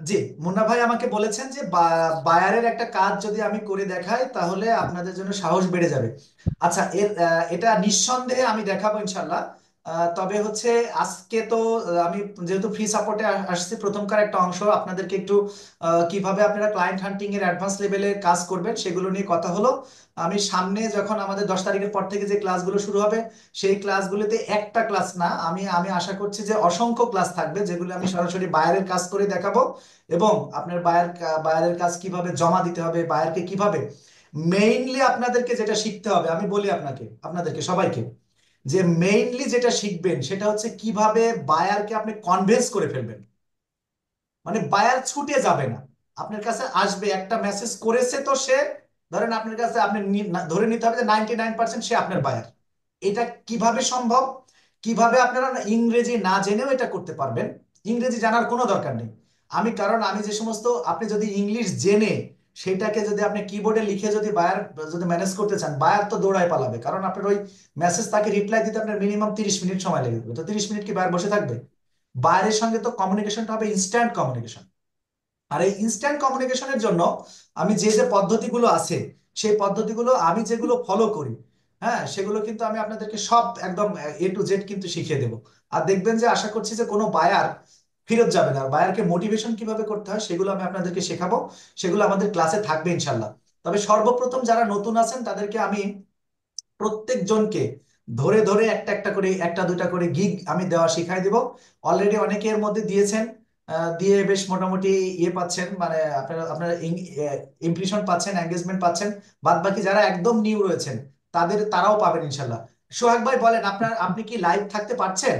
জি, মুন্না ভাই আমাকে বলেছেন যে বায়ারের একটা কাজ যদি আমি করে দেখাই তাহলে আপনাদের জন্য সাহস বেড়ে যাবে। আচ্ছা, এটা নিঃসন্দেহে আমি দেখাবো ইনশাল্লাহ। তবে হচ্ছে আজকে তো আমি যেহেতু ফ্রি সাপোর্টে আসছি, প্রথমকার একটা অংশ আপনাদেরকে একটু কিভাবে আপনারা ক্লায়েন্ট হান্টিং এর অ্যাডভান্স লেভেলে কাজ করবেন সেগুলো নিয়ে কথা হলো। আমি সামনে যখন আমাদের 10 তারিখের পর থেকে যে ক্লাসগুলো শুরু হবে, সেই ক্লাসগুলোতে একটা ক্লাস না, আমি আমি আশা করছি যে অসংখ্য ক্লাস থাকবে, যেগুলো আমি সরাসরি বায়ারের কাজ করে দেখাবো। এবং আপনার বায়ারের কাজ কিভাবে জমা দিতে হবে, বায়ারকে কিভাবে মেইনলি আপনাদেরকে যেটা শিখতে হবে, আমি বলি আপনাদেরকে সবাইকে যে মেইনলি যেটা শিখবেন সেটা হচ্ছে কিভাবে বায়ারকে আপনি কনভিন্স করে ফেলবেন। মানে বায়ার ছুটে যাবে না, আপনার কাছে আসবে, একটা মেসেজ করেছে তো সে, ধরেন আপনার কাছে আপনি ধরে নিতে হবে যে 99% সে আপনার বায়ার। এটা কিভাবে সম্ভব? কিভাবে আপনারা ইংরেজি না জেনেও এটা করতে পারবেন? ইংরেজি জানার কোনো দরকার নেই। কারণ আমি যে সমস্ত, আপনি যদি ইংলিশ জেনে সেটাকে যদি আপনি কিবোর্ডে লিখে যদি বায়ার যদি ম্যানেজ করতে চান, বায়ার তো দৌড়ায় পালাবে, কারণ আপনার ওই মেসেজ তাকে রিপ্লাই দিতে আপনার মিনিমাম 30 মিনিট সময় লেগে যাবে। তো 30 মিনিট কি বায়ার বসে থাকবে? বায়ারের সঙ্গে তো কমিউনিকেশনটা হবে ইনস্ট্যান্ট কমিউনিকেশন। আর এই ইনস্ট্যান্ট কমিউনিকেশনের জন্য আমি যে যে পদ্ধতিগুলো আছে, সেই পদ্ধতিগুলো আমি যেগুলো ফলো করি, হ্যাঁ, সেগুলো কিন্তু আমি আপনাদেরকে সব একদম A to Z কিন্তু শিখিয়ে দেবো। আর দেখবেন যে আশা করছি যে কোনো বায়ার ফেরত যাবে না। আর বায়ারকে মোটিভেশন কিভাবে করতে হয় সেগুলো আমি আপনাদেরকে শেখাবো, সেগুলো আমাদের ক্লাসে থাকবে ইনশাল্লাহ। তবে সর্বপ্রথম যারা নতুন আছেন তাদেরকে আমি প্রত্যেকজনকে ধরে ধরে একটা একটা করে, একটা দুটা করে গিগ আমি দেওয়া শিখাই দিব। অলরেডি অনেকে এর মধ্যে দিয়েছেন, দিয়ে বেশ মোটামুটি ইয়ে পাচ্ছেন, মানে আপনারা আপনারা ইমপ্রেশন পাচ্ছেন, এঙ্গেজমেন্ট পাচ্ছেন। বাদ বাকি যারা একদম নিউ রয়েছেন তারাও পাবেন ইনশাল্লাহ। সোহাগ ভাই বলেন, আপনি কি লাইভ থাকতে পারছেন?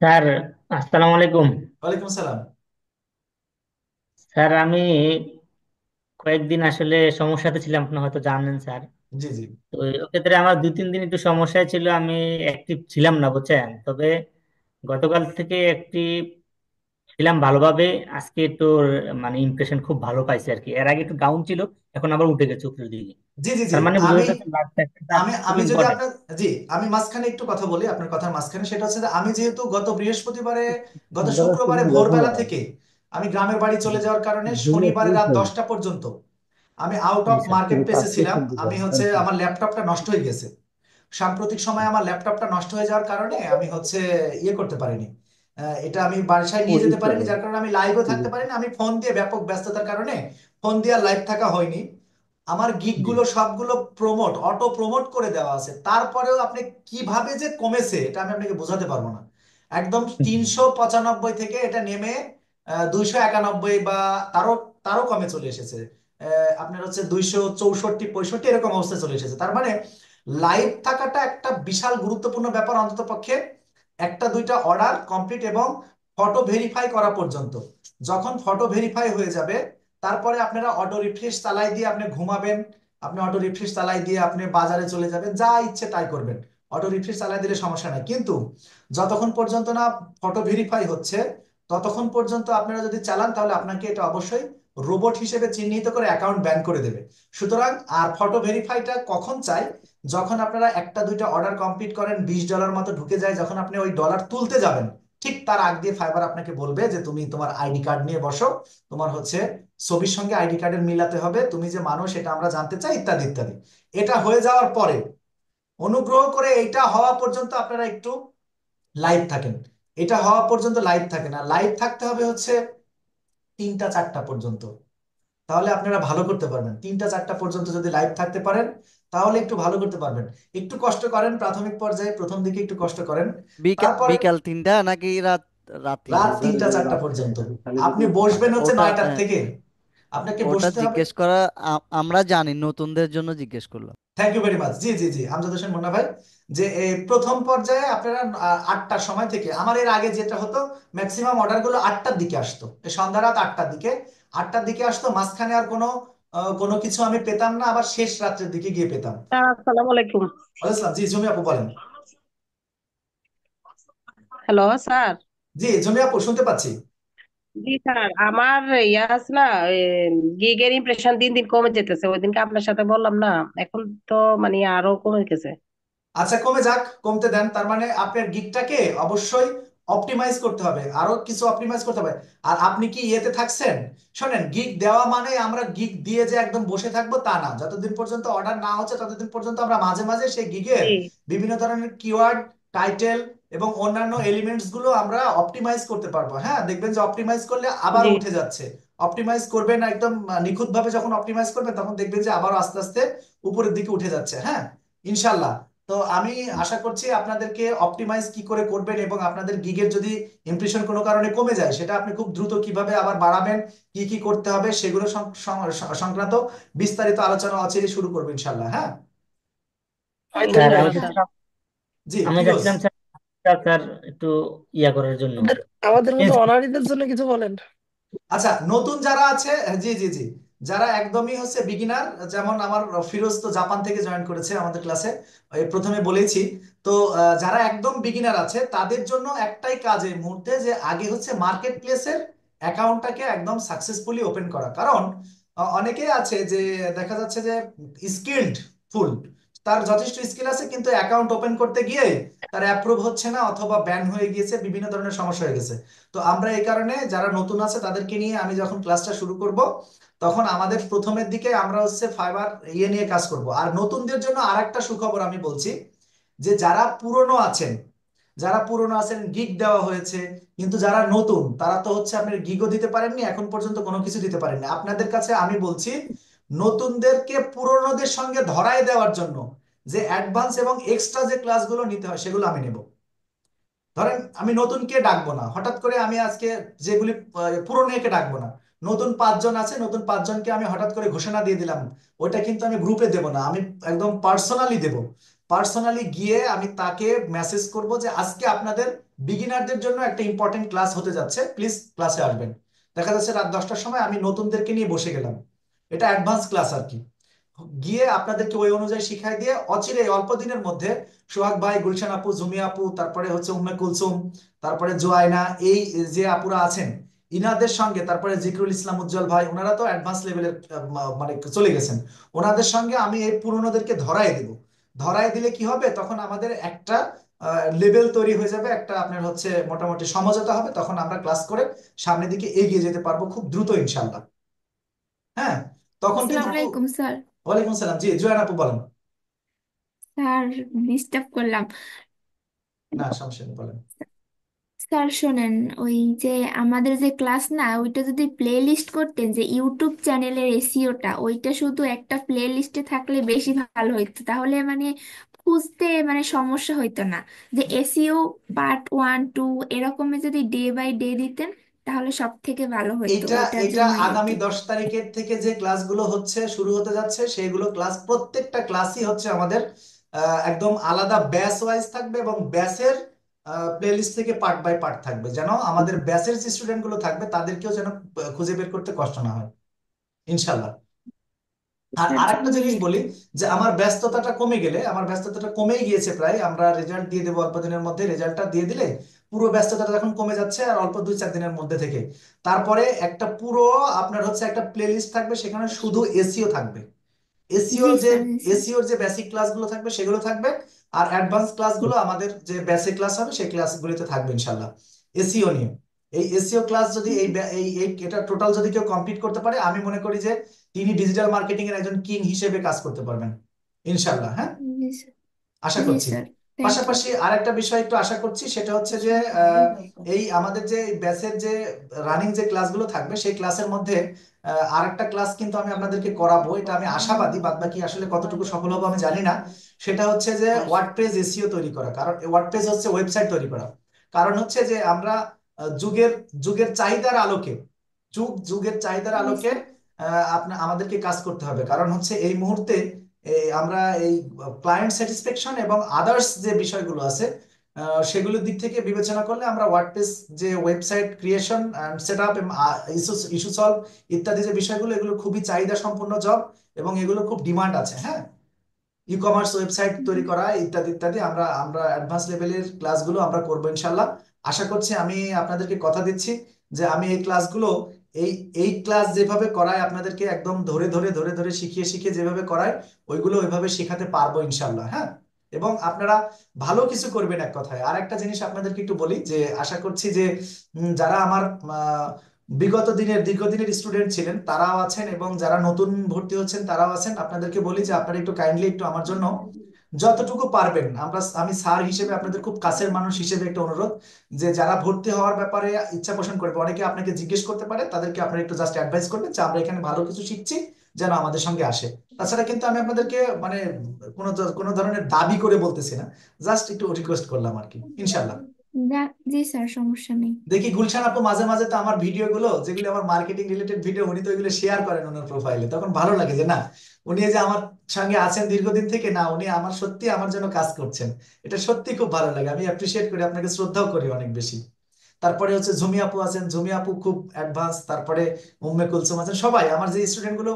স্যার, আসসালামু আলাইকুম। ওয়ালাইকুম সালাম। স্যার, আমি কয়েকদিন আসলে সমস্যাতে ছিলাম, আপনি হয়তো জানেন স্যার। জি জি। তো ওই ক্ষেত্রে আমার 2-3 দিন একটু সমস্যায় ছিল, আমি অ্যাক্টিভ ছিলাম না, বুঝছেন। তবে গতকাল থেকে অ্যাক্টিভ ছিলাম ভালোভাবে। আজকে একটু মানে ইমপ্রেশন খুব ভালো পাইছে আর কি। এর আগে একটু ডাউন ছিল, এখন আবার উঠে গেছে উপরের দিকে। জি জি জি। তার মানে বোঝা আমি যাচ্ছে লাইফ একটা আমি খুব আমি যদি ইম্পর্টেন্ট। আপনার, জি, আমি মাঝখানে একটু কথা বলি আপনার কথার মাঝখানে। সেটা হচ্ছে যে আমি যেহেতু গত শুক্রবারে ভোরবেলা থেকে আমি গ্রামের বাড়ি চলে যাওয়ার কারণে শনিবারে রাত 10টা পর্যন্ত আমি আউট অফ মার্কেট প্লেসে ছিলাম। আমার ল্যাপটপটা নষ্ট হয়ে গেছে। সাম্প্রতিক সময়ে আমার ল্যাপটপটা নষ্ট হয়ে যাওয়ার কারণে আমি ইয়ে করতে পারিনি, এটা আমি বাসায় নিয়ে যেতে পারিনি, যার কারণে আমি লাইভও থাকতে পারিনি। আমি ফোন দিয়ে ব্যাপক ব্যস্ততার কারণে ফোন দিয়ে লাইভ থাকা হয়নি। আমার গিগগুলো সবগুলো অটো প্রমোট করে দেওয়া আছে, তারপরেও আপনি কিভাবে যে কমেছে এটা আমি আপনাকে বোঝাতে পারবো না। একদম 395 থেকে এটা নেমে 291 বা তারও তারও কমে চলে এসেছে। আপনার হচ্ছে 264 65 এরকম অবস্থায় চলে এসেছে। তার মানে লাইভ থাকাটা একটা বিশাল গুরুত্বপূর্ণ ব্যাপার, অন্তত পক্ষে একটা দুইটা অর্ডার কমপ্লিট এবং ফটো ভেরিফাই করা পর্যন্ত। যখন ফটো ভেরিফাই হয়ে যাবে, তারপরে আপনারা অটো রিফ্রেশ চালাই দিয়ে আপনি ঘুমাবেন, আপনি অটো রিফ্রেশ চালাই দিয়ে আপনি বাজারে চলে যাবেন, যা ইচ্ছে তাই করবেন। অটো রিফ্রেশ চালাই দিলে সমস্যা নাই, কিন্তু যতক্ষণ পর্যন্ত না ফটো ভেরিফাই হচ্ছে ততক্ষণ পর্যন্ত আপনারা যদি চালান তাহলে আপনাকে এটা অবশ্যই রোবট হিসেবে চিহ্নিত করে অ্যাকাউন্ট ব্যান করে দেবে। সুতরাং আর ফটো ভেরিফাইটা কখন চাই? যখন আপনারা একটা দুইটা অর্ডার কমপ্লিট করেন, $20 মতো ঢুকে যায়, যখন আপনি ওই ডলার তুলতে যাবেন, ঠিক তার আগ দিয়ে ফাইবার আপনাকে বলবে যে তুমি তোমার আইডি কার্ড নিয়ে বসো, তোমার ছবির সঙ্গে আইডি কার্ডের মিলাতে হবে, তুমি যে মানুষ এটা আমরা জানতে চাই, ইত্যাদি ইত্যাদি। এটা হয়ে যাওয়ার পরে অনুগ্রহ করে এটা হওয়া পর্যন্ত আপনারা একটু লাইভ থাকেন। এটা হওয়া পর্যন্ত লাইভ থাকেন, আর লাইভ থাকতে হবে 3টা 4টা পর্যন্ত। তাহলে আপনারা ভালো করতে পারবেন। 3টা 4টা পর্যন্ত যদি লাইভ থাকতে পারেন তাহলে একটু ভালো করতে পারবেন। একটু কষ্ট করেন প্রাথমিক পর্যায়ে, প্রথম দিকে একটু কষ্ট করেন। বিকাল তারপরে বিকাল 3টা নাকি রাত রাত 3টা? 3টা 4টা পর্যন্ত আপনি বসবেন আচ্ছা, ওটা 9টার থেকে, আপনাকে ওটা বসতে হবে। জিজ্ঞেস করা, আমরা জানি, নতুনদের জন্য জিজ্ঞেস করলাম। Thank you very much. জি জি জি, আমজাদ হোসেন মুন্না ভাই, যে এই প্রথম পর্যায়ে আপনারা 8টার সময় থেকে, আমার এর আগে যেটা হতো, ম্যাক্সিমাম অর্ডার গুলো 8টার দিকে আসতো, এই সন্ধ্যা রাত 8টার দিকে, 8টার দিকে আসতো, মাঝখানে আর কোনো কিছু আমি পেতাম না, আবার শেষ রাত্রের দিকে গিয়ে পেতাম। আসসালামু আলাইকুম। বলেছিলাম, জি জুমি আপু বলেন। Hello sir. জি জুমি আপু শুনতে পাচ্ছি। জি স্যার, আমার ইয়া আছে না, গিগের ইমপ্রেশন দিন দিন কমে যেতেছে। ওই দিনকে আপনার সাথে বললাম না, এখন তো মানে আরো কমে গেছে। আচ্ছা, কমে যাক, কমতে দেন। তার মানে আপনার গিগটাকে অবশ্যই অপটিমাইজ করতে হবে, আরো কিছু অপটিমাইজ করতে হবে। আর আপনি কি ইয়েতে থাকছেন? শোনেন, গিগ দেওয়া মানে আমরা গিগ দিয়ে যে একদম বসে থাকবো তা না। যতদিন পর্যন্ত অর্ডার না হচ্ছে ততদিন পর্যন্ত আমরা মাঝে মাঝে সেই গিগের জি বিভিন্ন ধরনের কিওয়ার্ড, টাইটেল এবং অন্যান্য এলিমেন্টস গুলো আমরা অপটিমাইজ করতে পারবো। হ্যাঁ, দেখবেন যে অপটিমাইজ করলে আবার জি উঠে যাচ্ছে। অপটিমাইজ করবেন একদম নিখুঁত ভাবে, যখন অপটিমাইজ করবেন তখন দেখবেন যে আবার আস্তে আস্তে উপরের দিকে উঠে যাচ্ছে। হ্যাঁ, ইনশাল্লাহ। তো আমি আশা করছি আপনাদেরকে অপটিমাইজ কি করে করবেন, এবং আপনাদের গিগের যদি ইমপ্রেশন কোনো কারণে কমে যায় সেটা আপনি খুব দ্রুত কিভাবে আবার বাড়াবেন, কি কি করতে হবে সেগুলো সংক্রান্ত বিস্তারিত আলোচনা অচিরেই শুরু করবো ইনশাল্লাহ। হ্যাঁ, স্যার ধন্যবাদ আমি স্যার। চাচ্ছিলাম জি আমি ফিরোজ। চাচ্ছিলাম স্যার স্যার একটু ইয়া করার জন্য আমাদের আমাদের মতো চেঞ্জ। অনারীদের জন্য কিছু বলেন। আচ্ছা, নতুন যারা আছে, জি জি জি, যারা একদমই হচ্ছে বিগিনার, যেমন আমার ফিরোজ তো জাপান থেকে জয়েন করেছে আমাদের ক্লাসে, এই প্রথমে বলেছি। তো যারা একদম বিগিনার আছে তাদের জন্য একটাই কাজ এই মুহূর্তে, যে আগে হচ্ছে মার্কেট প্লেসের অ্যাকাউন্টটাকে একদম সাকসেসফুলি ওপেন করা। কারণ অনেকেই আছে যে দেখা যাচ্ছে যে স্কিল্ড ফুল, তার যথেষ্ট স্কিল আছে কিন্তু অ্যাকাউন্ট ওপেন করতে গিয়ে তার অ্যাপ্রুভ হচ্ছে না, অথবা ব্যান হয়ে গিয়েছে, বিভিন্ন ধরনের সমস্যা হয়ে গেছে। তো আমরা এই কারণে যারা নতুন আছে তাদেরকে নিয়ে আমি যখন ক্লাসটা শুরু করব, তখন আমাদের প্রথমের দিকে আমরা হচ্ছে ফাইবার ইয়ে নিয়ে কাজ করব। আর নতুনদের জন্য আরেকটা সুখবর আমি বলছি, যে যারা পুরনো আছেন গিগ দেওয়া হয়েছে, কিন্তু যারা নতুন তারা তো হচ্ছে আপনার গিগও দিতে পারেননি, এখন পর্যন্ত কোনো কিছু দিতে পারেননি। আপনাদের কাছে আমি বলছি, নতুনদেরকে পুরনোদের সঙ্গে ধরায় দেওয়ার জন্য যে অ্যাডভান্স এবং এক্সট্রা যে ক্লাসগুলো নিতে হয় সেগুলো আমি নেব। ধরেন আমি নতুনকে ডাকবো না হঠাৎ করে, আমি আজকে যেগুলি পুরনোকে ডাকবো না। নতুন 5 জন আছে, নতুন 5 জনকে আমি হঠাৎ করে ঘোষণা দিয়ে দিলাম, ওইটা কিন্তু আমি গ্রুপে দেব না, আমি একদম পার্সোনালি দেব। পার্সোনালি গিয়ে আমি তাকে মেসেজ করব যে আজকে আপনাদের বিগিনারদের জন্য একটা ইম্পর্টেন্ট ক্লাস হতে যাচ্ছে, প্লিজ ক্লাসে আসবেন। দেখা যাচ্ছে রাত 10টার সময় আমি নতুনদেরকে নিয়ে বসে গেলাম, এটা অ্যাডভান্স ক্লাস আর কি। গিয়ে আপনাদেরকে ওই অনুযায়ী শিখাই দিয়ে অচিরে অল্প দিনের মধ্যে সোহাগ ভাই, গুলশান আপু, জুমি আপু, তারপরে হচ্ছে উম্মে কুলসুম, তারপরে জোয়াইনা, এই যে আপুরা আছেন ইনাদের সঙ্গে, তারপরে জিকরুল ইসলাম উজ্জ্বল ভাই, ওনারা তো অ্যাডভান্স লেভেলের মানে চলে গেছেন। ওনাদের সঙ্গে আমি এই পুরনোদেরকে ধরাই দেব। ধরাই দিলে কি হবে, তখন আমাদের একটা লেভেল তৈরি হয়ে যাবে, একটা আপনার হচ্ছে মোটামুটি সমঝোতা হবে, তখন আমরা ক্লাস করে সামনের দিকে এগিয়ে যেতে পারবো খুব দ্রুত ইনশাল্লাহ। হ্যাঁ, তখন কিন্তু আসসালামু আলাইকুম স্যার। ওয়ালাইকুম সালাম। জি জুয়ান আপু বলেন। স্যার ডিস্টার্ব করলাম। না সমস্যা নেই, বলেন। স্যার শোনেন, ওই যে আমাদের যে ক্লাস না ওইটা যদি প্লে লিস্ট করতেন, যে ইউটিউব চ্যানেলের এসিওটা ওইটা শুধু একটা প্লে লিস্টে থাকলে বেশি ভালো হইতো, তাহলে মানে খুঁজতে মানে সমস্যা হইতো না। যে এসিও পার্ট 1 2 এরকমে যদি ডে বাই ডে দিতেন তাহলে সব থেকে ভালো হইতো, এটা ওইটার এটা জন্যই আর আগামী কি। 10 তারিখের থেকে যে ক্লাসগুলো হচ্ছে শুরু হতে যাচ্ছে, সেইগুলো ক্লাস প্রত্যেকটা ক্লাসই হচ্ছে আমাদের একদম আলাদা ব্যাচ ওয়াইজ থাকবে, এবং ব্যাচের প্লেলিস্ট থেকে পার্ট বাই পার্ট থাকবে, যেন আমাদের ব্যাচের যে স্টুডেন্ট গুলো থাকবে তাদেরকেও যেন খুঁজে বের করতে কষ্ট না হয় ইনশাল্লাহ। আর এটার আরেকটা জন্যই জিনিস আর বলি, কি। যে আমার ব্যস্ততাটা কমেই গিয়েছে প্রায়, আমরা রেজাল্ট দিয়ে দেবো অল্প দিনের মধ্যে, রেজাল্টটা দিয়ে দিলে পুরো ব্যস্ততাটা যখন কমে যাচ্ছে আর অল্প 2-4 দিনের মধ্যে থেকে, তারপরে একটা পুরো আপনার হচ্ছে একটা প্লে লিস্ট থাকবে, সেখানে শুধু এসিও থাকবে। জি এসিওর যে স্যার, জি স্যার। এসিওর যে বেসিক ক্লাসগুলো থাকবে সেগুলো থাকবে, আর অ্যাডভান্স ক্লাসগুলো আমাদের যে বেসিক ক্লাস হবে সেই ক্লাসগুলিতে থাকবে ইনশাল্লাহ, এসিও নিয়ে। এই এসিও ক্লাস যদি এটা টোটাল যদি কেউ কমপ্লিট করতে পারে, আমি মনে করি যে তিনি ডিজিটাল মার্কেটিং এর একজন কিং হিসেবে কাজ করতে পারবেন ইনশাল্লাহ। হ্যাঁ, জি স্যার। আশা জি করছি। Sir, thank you. পাশাপাশি আরেকটা বিষয় একটু আশা করছি, সেটা হচ্ছে যে এই আমাদের যে ব্যাচের যে রানিং যে ক্লাসগুলো থাকবে সেই ক্লাসের মধ্যে আরেকটা ক্লাস কিন্তু আমি আপনাদেরকে করাবো, এটা আমি আশাবাদী, বাদ বাকি আসলে কতটুকু সফল হবো আমি জানি না। সেটা হচ্ছে যে ওয়ার্ডপ্রেস এসইও তৈরি করা, কারণ ওয়ার্ডপ্রেস হচ্ছে ওয়েবসাইট তৈরি করা। কারণ হচ্ছে যে আমরা যুগের যুগের চাহিদার আলোকে, যুগের চাহিদার জি আলোকে স্যার। আপনার আমাদেরকে কাজ করতে হবে। কারণ হচ্ছে এই মুহূর্তে আমরা এই ক্লায়েন্ট স্যাটিসফ্যাকশন এবং আদার্স যে বিষয়গুলো আছে সেগুলোর দিক থেকে বিবেচনা করলে আমরা ওয়ার্ডপ্রেস যে website creation and set up, issue solve ইত্যাদি যে বিষয়গুলো, এগুলো খুবই চাহিদা সম্পন্ন জব, এবং এগুলো খুব ডিমান্ড আছে। হ্যাঁ, ই কমার্স ওয়েবসাইট তৈরি করা ইত্যাদি ইত্যাদি, আমরা আমরা অ্যাডভান্স লেভেলের ক্লাসগুলো আমরা করবো ইনশাল্লাহ। আশা করছি, আমি আপনাদেরকে কথা দিচ্ছি যে আমি এই ক্লাসগুলো, এই এই ক্লাস যেভাবে করায় আপনাদেরকে একদম ধরে ধরে ধরে ধরে শিখিয়ে শিখিয়ে যেভাবে করায়, ওইগুলো ওইভাবে শেখাতে পারবো ইনশাল্লাহ। হ্যাঁ, এবং আপনারা ভালো কিছু করবেন এক কথায়। আর একটা জিনিস আপনাদেরকে একটু বলি যে আশা করছি যে যারা আমার আহ, বিগত দিনের দীর্ঘদিনের স্টুডেন্ট ছিলেন তারাও আছেন, এবং যারা নতুন ভর্তি হচ্ছেন তারাও আছেন, আপনাদেরকে বলি যে আপনারা একটু কাইন্ডলি একটু আমার জন্য যতটুকু পারবেন, আমি স্যার হিসেবে আপনাদের খুব কাছের মানুষ হিসেবে একটা অনুরোধ, যে যারা ভর্তি হওয়ার ব্যাপারে ইচ্ছা পোষণ করবে, অনেকে আপনাকে জিজ্ঞেস করতে পারে, তাদেরকে আপনারা একটু জাস্ট অ্যাডভাইস করবেন যে আমরা এখানে ভালো কিছু শিখছি, যেন আমাদের সঙ্গে আসে। তাছাড়া কিন্তু আমি আপনাদেরকে মানে কোনো ধরনের দাবি করে বলতেছি না, জাস্ট একটু রিকোয়েস্ট করলাম আর কি, ইনশাল্লাহ। জি স্যার, সমস্যা নেই। দেখি গুলশান আপু মাঝে মাঝে তো আমার ভিডিও গুলো, যেগুলো আমার মার্কেটিং রিলেটেড ভিডিও, উনি তো এগুলো শেয়ার করেন ওনার প্রোফাইলে, তখন ভালো লাগে যে না, উনি এই যে আমার সঙ্গে আছেন দীর্ঘদিন থেকে, না উনি আমার সত্যি আমার জন্য কাজ করছেন। এটা সত্যি খুব ভালো লাগে, আমি অ্যাপ্রিসিয়েট করি, আপনাকে শ্রদ্ধাও করি অনেক বেশি। তারপরে হচ্ছে ঝুমি আপু আছেন, ঝুমি আপু খুব অ্যাডভান্স। তারপরে উম্মে কুলসুম আছেন, সবাই আমার যে স্টুডেন্ট গুলো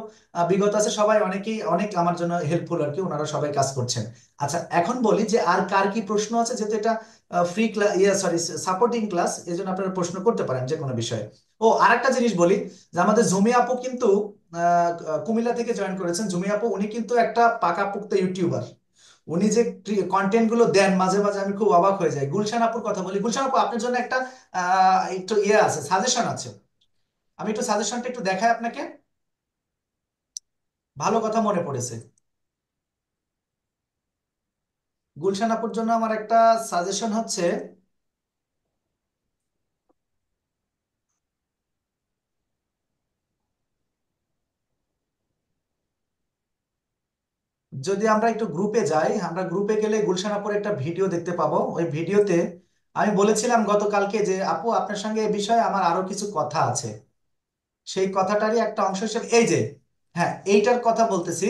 বিগত আছে সবাই অনেকেই অনেক আমার জন্য হেল্পফুল আর কি, ওনারা সবাই কাজ করছেন। আচ্ছা এখন বলি যে আর কার কি প্রশ্ন আছে, যেহেতু এটা free class, sorry supporting class, এই জন্য আপনারা প্রশ্ন করতে পারেন যে কোনো বিষয়ে। ও আরেকটা জিনিস বলি, যে আমাদের ঝুমি আপু কিন্তু কুমিল্লা থেকে জয়েন করেছেন। ঝুমি আপু উনি কিন্তু একটা পাকাপোক্ত ইউটিউবার। উনি যে কন্টেন্ট গুলো দেন মাঝে মাঝে আমি খুব অবাক হয়ে যাই। গুলশান আপুর কথা বলি, গুলশান আপু আপনার জন্য একটা একটু আছে, সাজেশন আছে। আমি একটু সাজেশনটা একটু দেখাই আপনাকে, ভালো কথা মনে পড়েছে। গুলশান আপুর জন্য আমার একটা সাজেশন হচ্ছে, যদি আমরা একটু গ্রুপে যাই, আমরা গ্রুপে গেলে গুলশান আপুর একটা ভিডিও দেখতে পাবো। ওই ভিডিওতে আমি বলেছিলাম গতকালকে যে আপু আপনার সঙ্গে এই বিষয়ে আমার আরো কিছু কথা আছে। সেই কথাটারই একটা অংশ হিসেবে এই যে, হ্যাঁ এইটার কথা বলতেছি,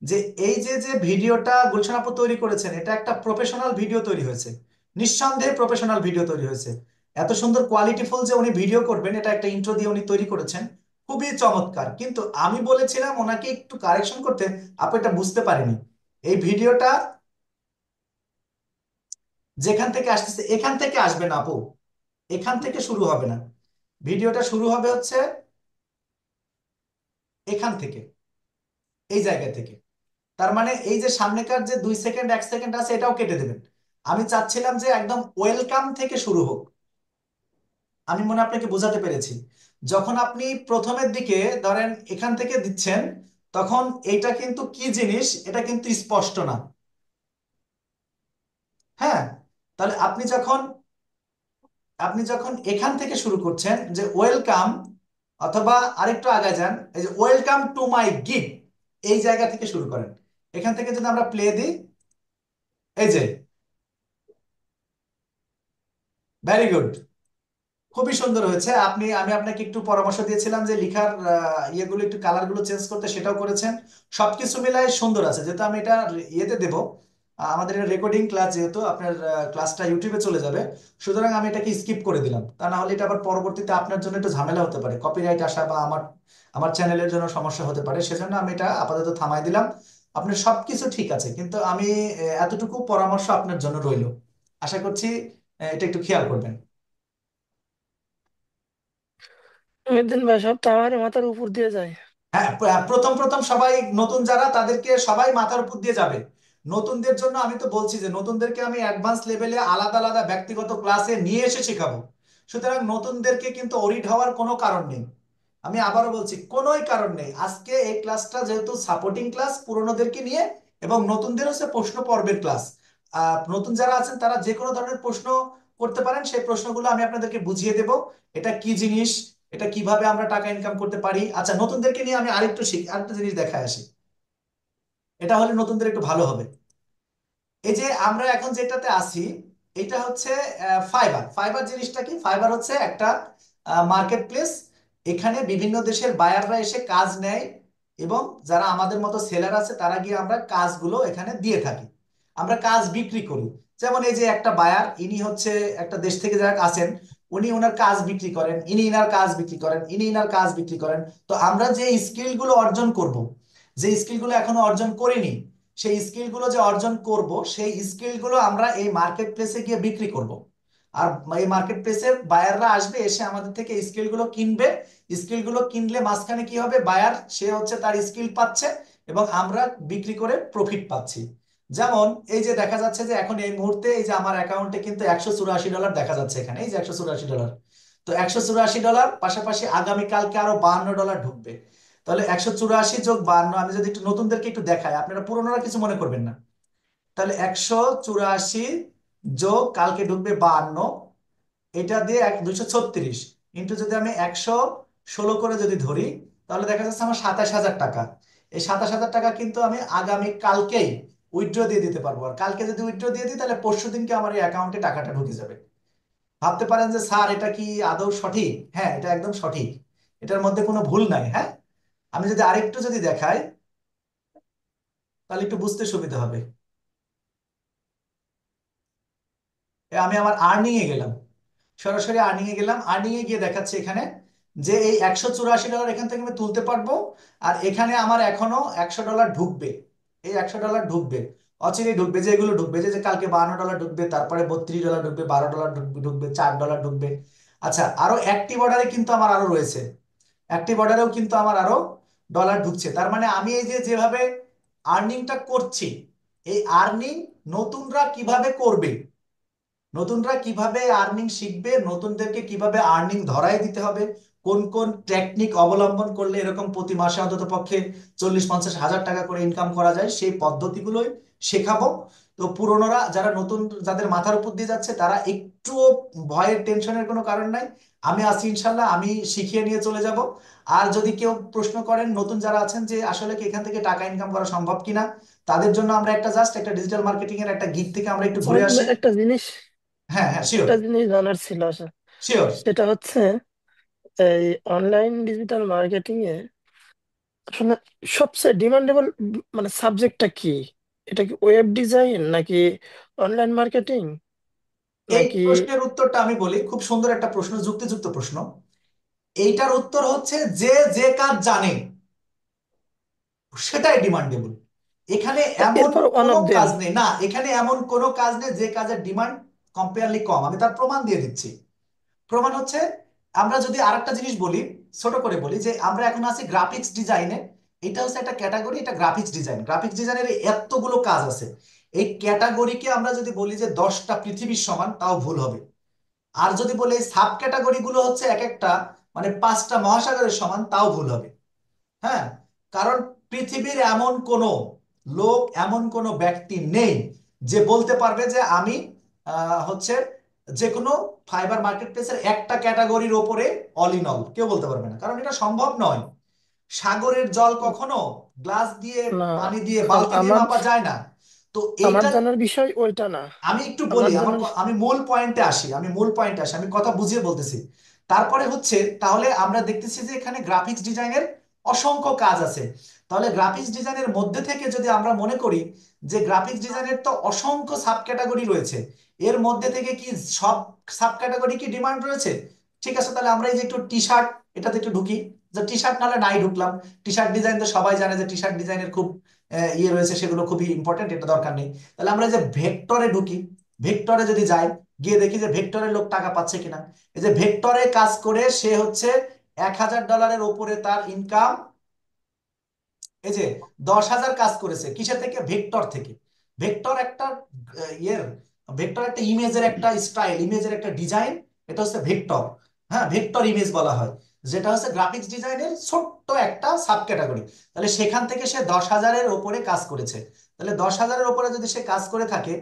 যে এই যে যে ভিডিওটা গুলশান আপু তৈরি করেছেন, এটা একটা প্রফেশনাল ভিডিও তৈরি হয়েছে, নিঃসন্দেহে প্রফেশনাল ভিডিও তৈরি হয়েছে। এত সুন্দর কোয়ালিটিফুল যে উনি ভিডিও করবেন, এটা একটা ইন্ট্রো দিয়ে উনি তৈরি করেছেন, খুবই চমৎকার। কিন্তু আমি বলেছিলাম ওনাকে একটু কারেকশন করতে, আপু এটা বুঝতে পারিনি। এই ভিডিওটা যেখান থেকে আসতেছে এখান থেকে আসবে না আপু, এখান থেকে শুরু হবে না। ভিডিওটা শুরু হবে হচ্ছে এখান থেকে, এই জায়গা থেকে। তার মানে এই যে সামনেকার যে 2 সেকেন্ড 1 সেকেন্ড আছে এটাও কেটে দেবেন। আমি চাচ্ছিলাম যে একদম ওয়েলকাম থেকে শুরু হোক। আমি মনে হয় আপনাকে বোঝাতে পেরেছি। যখন আপনি প্রথমের দিকে ধরেন এখান থেকে দিচ্ছেন, তখন এটা কিন্তু কি জিনিস এটা কিন্তু স্পষ্ট না। হ্যাঁ, তাহলে আপনি যখন এখান থেকে শুরু করছেন যে ওয়েলকাম, অথবা আরেকটু আগে যান, এই যে ওয়েলকাম টু মাই গিগ, এই জায়গা থেকে শুরু করেন। এখান থেকে যদি আমরা প্লে দিই, এই যে, ভেরি গুড, খুবই সুন্দর হয়েছে। আমি আপনাকে একটু পরামর্শ দিয়েছিলাম যে লিখার ইয়েগুলো একটু কালার গুলো চেঞ্জ করতে, সেটাও করেছেন। সবকিছু মিলাই সুন্দর আছে। যেহেতু আমি এটা ইয়েতে দেব, আমাদের রেকর্ডিং ক্লাস, যেহেতু আপনার ক্লাসটা ইউটিউবে চলে যাবে, সুতরাং আমি এটাকে স্কিপ করে দিলাম। তা না হলে এটা আবার পরবর্তীতে আপনার জন্য একটু ঝামেলা হতে পারে, কপিরাইট আসা বা আমার আমার চ্যানেলের জন্য সমস্যা হতে পারে, সেজন্য আমি এটা আপাতত থামাই দিলাম। আপনার সবকিছু ঠিক আছে, কিন্তু আমি এতটুকু পরামর্শ আপনার জন্য রইলো। আশা করছি এটা একটু খেয়াল করবেন। মেদিন ভাই, সব তো আমার মাথার উপর দিয়ে যায়। হ্যাঁ, প্রথম প্রথম সবাই নতুন যারা, তাদেরকে সবাই মাথার উপর দিয়ে যাবে। নতুনদের জন্য আমি তো বলছি যে নতুনদেরকে আমি অ্যাডভান্স লেভেলে আলাদা আলাদা ব্যক্তিগত ক্লাসে নিয়ে এসে শেখাবো। সুতরাং নতুনদেরকে কিন্তু অরিড হওয়ার কোনো কারণ নেই। আমি আবারও বলছি, কোনোই কারণ নেই। আজকে এই ক্লাসটা যেহেতু সাপোর্টিং ক্লাস পুরনোদেরকে নিয়ে, এবং নতুনদের হচ্ছে প্রশ্ন পর্বের ক্লাস। নতুন যারা আছেন তারা যে কোনো ধরনের প্রশ্ন করতে পারেন, সেই প্রশ্নগুলো আমি আপনাদেরকে বুঝিয়ে দেব, এটা কি জিনিস, এটা কিভাবে আমরা টাকা ইনকাম করতে পারি। আচ্ছা, নতুনদেরকে নিয়ে আমি আরেকটা জিনিস দেখায় আসি, এটা হলে নতুনদের একটু ভালো হবে। এই যে আমরা এখন যেটাতে আছি, এটা হচ্ছে ফাইবার। ফাইবার জিনিসটা কি? ফাইবার হচ্ছে একটা মার্কেট প্লেস। এখানে বিভিন্ন দেশের বায়াররা এসে কাজ নেয়, এবং যারা আমাদের মতো সেলার আছে তারা গিয়ে আমরা কাজগুলো এখানে দিয়ে থাকি, আমরা কাজ বিক্রি করি। যেমন এই যে একটা বায়ার, ইনি হচ্ছে একটা দেশ থেকে যারা আছেন, উনি ওনার কাজ বিক্রি করেন, ইনি ইনার কাজ বিক্রি করেন, ইনি ইনার কাজ বিক্রি করেন। তো আমরা যে স্কিলগুলো অর্জন করব, যে স্কিলগুলো এখনো অর্জন করিনি, সেই স্কিলগুলো যে অর্জন করব, সেই স্কিলগুলো আমরা এই মার্কেট প্লেসে গিয়ে বিক্রি করব। আর এই মার্কেট প্লেসের বায়াররা আসবে, এসে আমাদের থেকে স্কিলগুলো কিনবে। স্কিলগুলো কিনলে মাঝখানে কি হবে, বায়ার সে হচ্ছে তার স্কিল পাচ্ছে, এবং আমরা বিক্রি করে প্রফিট পাচ্ছি। যেমন এই যে দেখা যাচ্ছে যে এখন এই মুহূর্তে এই যে আমার অ্যাকাউন্টে কিন্তু $184 দেখা যাচ্ছে এখানে, এই যে $184। তো $184 পাশাপাশি আগামীকালকে আরো $52 ঢুকবে। তাহলে 184 যোগ 52, আমি যদি একটু নতুনদেরকে একটু দেখাই, আপনারা পুরোনোরা কিছু মনে করবেন না। তাহলে 184 যোগ কালকে ঢুকবে 52, এটা দিয়ে 236 ইন্টু যদি আমি 116 করে যদি ধরি, তাহলে দেখা যাচ্ছে আমার 27,000 টাকা। এই 27,000 টাকা কিন্তু আমি আগামী কালকেই উইথড্র দিয়ে দিতে পারবো। আর কালকে যদি উইথড্র দিয়ে দিই তাহলে পরশু দিনকে আমার এই অ্যাকাউন্টে টাকাটা ঢুকে যাবে। ভাবতে পারেন যে স্যার এটা কি আদৌ সঠিক? হ্যাঁ, এটা একদম সঠিক, এটার মধ্যে কোনো ভুল নাই। হ্যাঁ, আমি যদি আরেকটু যদি দেখাই তাহলে একটু বুঝতে সুবিধা হবে। আমি আমার আর্নিং এ গেলাম, সরাসরি আর্নিং এ গেলাম, আর্নিং এ গিয়ে দেখাচ্ছে এখানে যে এই $184 এখান থেকে আমি তুলতে পারবো। আর এখানে আমার এখনো $100 ঢুকবে, এই $100 ঢুকবে, অচিরেই ঢুকবে, যে এগুলো ঢুকবে, যে যে কালকে $52 ঢুকবে, তারপরে $32 ঢুকবে, $12 ঢুকবে, $4 ঢুকবে। আচ্ছা, আরো অ্যাক্টিভ অর্ডারে কিন্তু আমার আরো রয়েছে, অ্যাক্টিভ অর্ডারেও কিন্তু আমার আরো ডলার ঢুকছে। তার মানে আমি এই যে যেভাবে আর্নিংটা করছি, এই আর্নিং নতুনরা কিভাবে করবে, নতুনরা কিভাবে আর্নিং শিখবে, নতুনদেরকে কিভাবে আর্নিং ধরায় দিতে হবে, কোন কোন টেকনিক অবলম্বন করলে এরকম প্রতি মাসে অন্তত পক্ষে 40-50 হাজার টাকা করে ইনকাম করা যায়, সেই পদ্ধতিগুলোই শেখাবো। তো পুরনোরা যারা নতুন, যাদের মাথার উপর দিয়ে যাচ্ছে, তারা একটুও ভয়ের টেনশনের কোনো কারণ নাই। আমি আছি ইনশাল্লাহ, আমি শিখিয়ে নিয়ে চলে যাব। আর যদি কেউ প্রশ্ন করেন নতুন যারা আছেন যে আসলে কি এখান থেকে টাকা ইনকাম করা সম্ভব কিনা, তাদের জন্য আমরা একটা জাস্ট একটা ডিজিটাল মার্কেটিং এর একটা গিগ থেকে আমরা একটু ঘুরে আমার আসি। একটা জিনিস হ্যাঁ হ্যাঁ, শিওর, একটা জিনিস জানার ছিল আসলে। শিওর। সেটা হচ্ছে এই অনলাইন ডিজিটাল মার্কেটিং এ আসলে সবচেয়ে ডিমান্ডেবল মানে সাবজেক্টটা কি? এটা কি ওয়েব ডিজাইন নাকি অনলাইন মার্কেটিং এই নাকি? প্রশ্নের উত্তরটা আমি বলি, খুব সুন্দর একটা প্রশ্ন, যুক্তিযুক্ত প্রশ্ন। এইটার উত্তর হচ্ছে যে যে কাজ জানে সেটাই ডিমান্ডেবল। এখানে এমন এরপর ওয়ান কোনো অফ দেম। কাজ নেই, না এখানে এমন কোনো কাজ নেই যে কাজের ডিমান্ড কম্পেয়ারলি কম। আমি তার প্রমাণ দিয়ে দিচ্ছি। প্রমাণ হচ্ছে, আমরা যদি আরেকটা জিনিস বলি, ছোট করে বলি, যে আমরা এখন আছি গ্রাফিক্স ডিজাইনে। এটা হচ্ছে একটা ক্যাটাগরি, এটা গ্রাফিক্স ডিজাইন। গ্রাফিক্স ডিজাইনের এতগুলো কাজ আছে, এই ক্যাটাগরিকে আমরা যদি বলি যে 10টা পৃথিবীর সমান, তাও ভুল হবে। আর যদি বলি সাব ক্যাটাগরি গুলো হচ্ছে এক একটা মানে 5টা মহাসাগরের সমান, তাও ভুল হবে। হ্যাঁ, কারণ পৃথিবীর এমন কোনো লোক, এমন কোনো ব্যক্তি নেই যে বলতে পারবে যে আমি হচ্ছে যে কোনো ফাইবার মার্কেট প্লেসের একটা ক্যাটাগরির ওপরে অল ইন অল, কেউ বলতে পারবে না, কারণ এটা সম্ভব নয়। সাগরের জল কখনো গ্লাস দিয়ে, না, পানি দিয়ে, বালতি দিয়ে আমার মাপা যায় না। তো আমার এইটা জানার বিষয় ওইটা না। আমি একটু বলি, আমার জানার আমি মূল পয়েন্টে আসি, আমি কথা বুঝিয়ে বলতেছি। তারপরে হচ্ছে, তাহলে আমরা দেখতেছি যে এখানে গ্রাফিক্স ডিজাইনের অসংখ্য কাজ আছে। তাহলে গ্রাফিক্স ডিজাইনের মধ্যে থেকে যদি আমরা মনে করি যে গ্রাফিক্স ডিজাইনের তো অসংখ্য সাব ক্যাটাগরি রয়েছে, এর মধ্যে থেকে কি সব সাব ক্যাটাগরি কি ডিমান্ড রয়েছে? ঠিক আছে, তাহলে আমরা এই যে একটু টি শার্ট, এটাতে একটু ঢুকি। যে টি শার্ট নাহলে নাই ঢুকলাম, টি শার্ট ডিজাইন তো সবাই জানে যে টি শার্ট ডিজাইনের খুব ইয়ে রয়েছে, সেগুলো খুবই ইম্পর্টেন্ট, এটা দরকার নেই। তাহলে আমরা এই যে ভেক্টরে ঢুকি, ভেক্টরে যদি যাই, গিয়ে দেখি যে ভেক্টরের লোক টাকা পাচ্ছে কিনা। এই যে ভেক্টরে কাজ করে সে হচ্ছে $1,000 ওপরে তার ইনকাম। এই যে 10,000 কাজ করেছে কিসের থেকে? ভেক্টর থেকে। ভেক্টর একটা ইয়ের, ভেক্টর একটা ইমেজের একটা স্টাইল, ইমেজের একটা ডিজাইন, এটা হচ্ছে ভেক্টর। হ্যাঁ, ভেক্টর ইমেজ বলা হয়, যেটা হচ্ছে গ্রাফিক্স ডিজাইনের ছোট্ট একটা সাব ক্যাটাগরি। তাহলে সেখান থেকে সে 10,000-এর ওপরে কাজ করেছে। তাহলে 10,000-এর ওপরে যদি সে কাজ করে থাকে,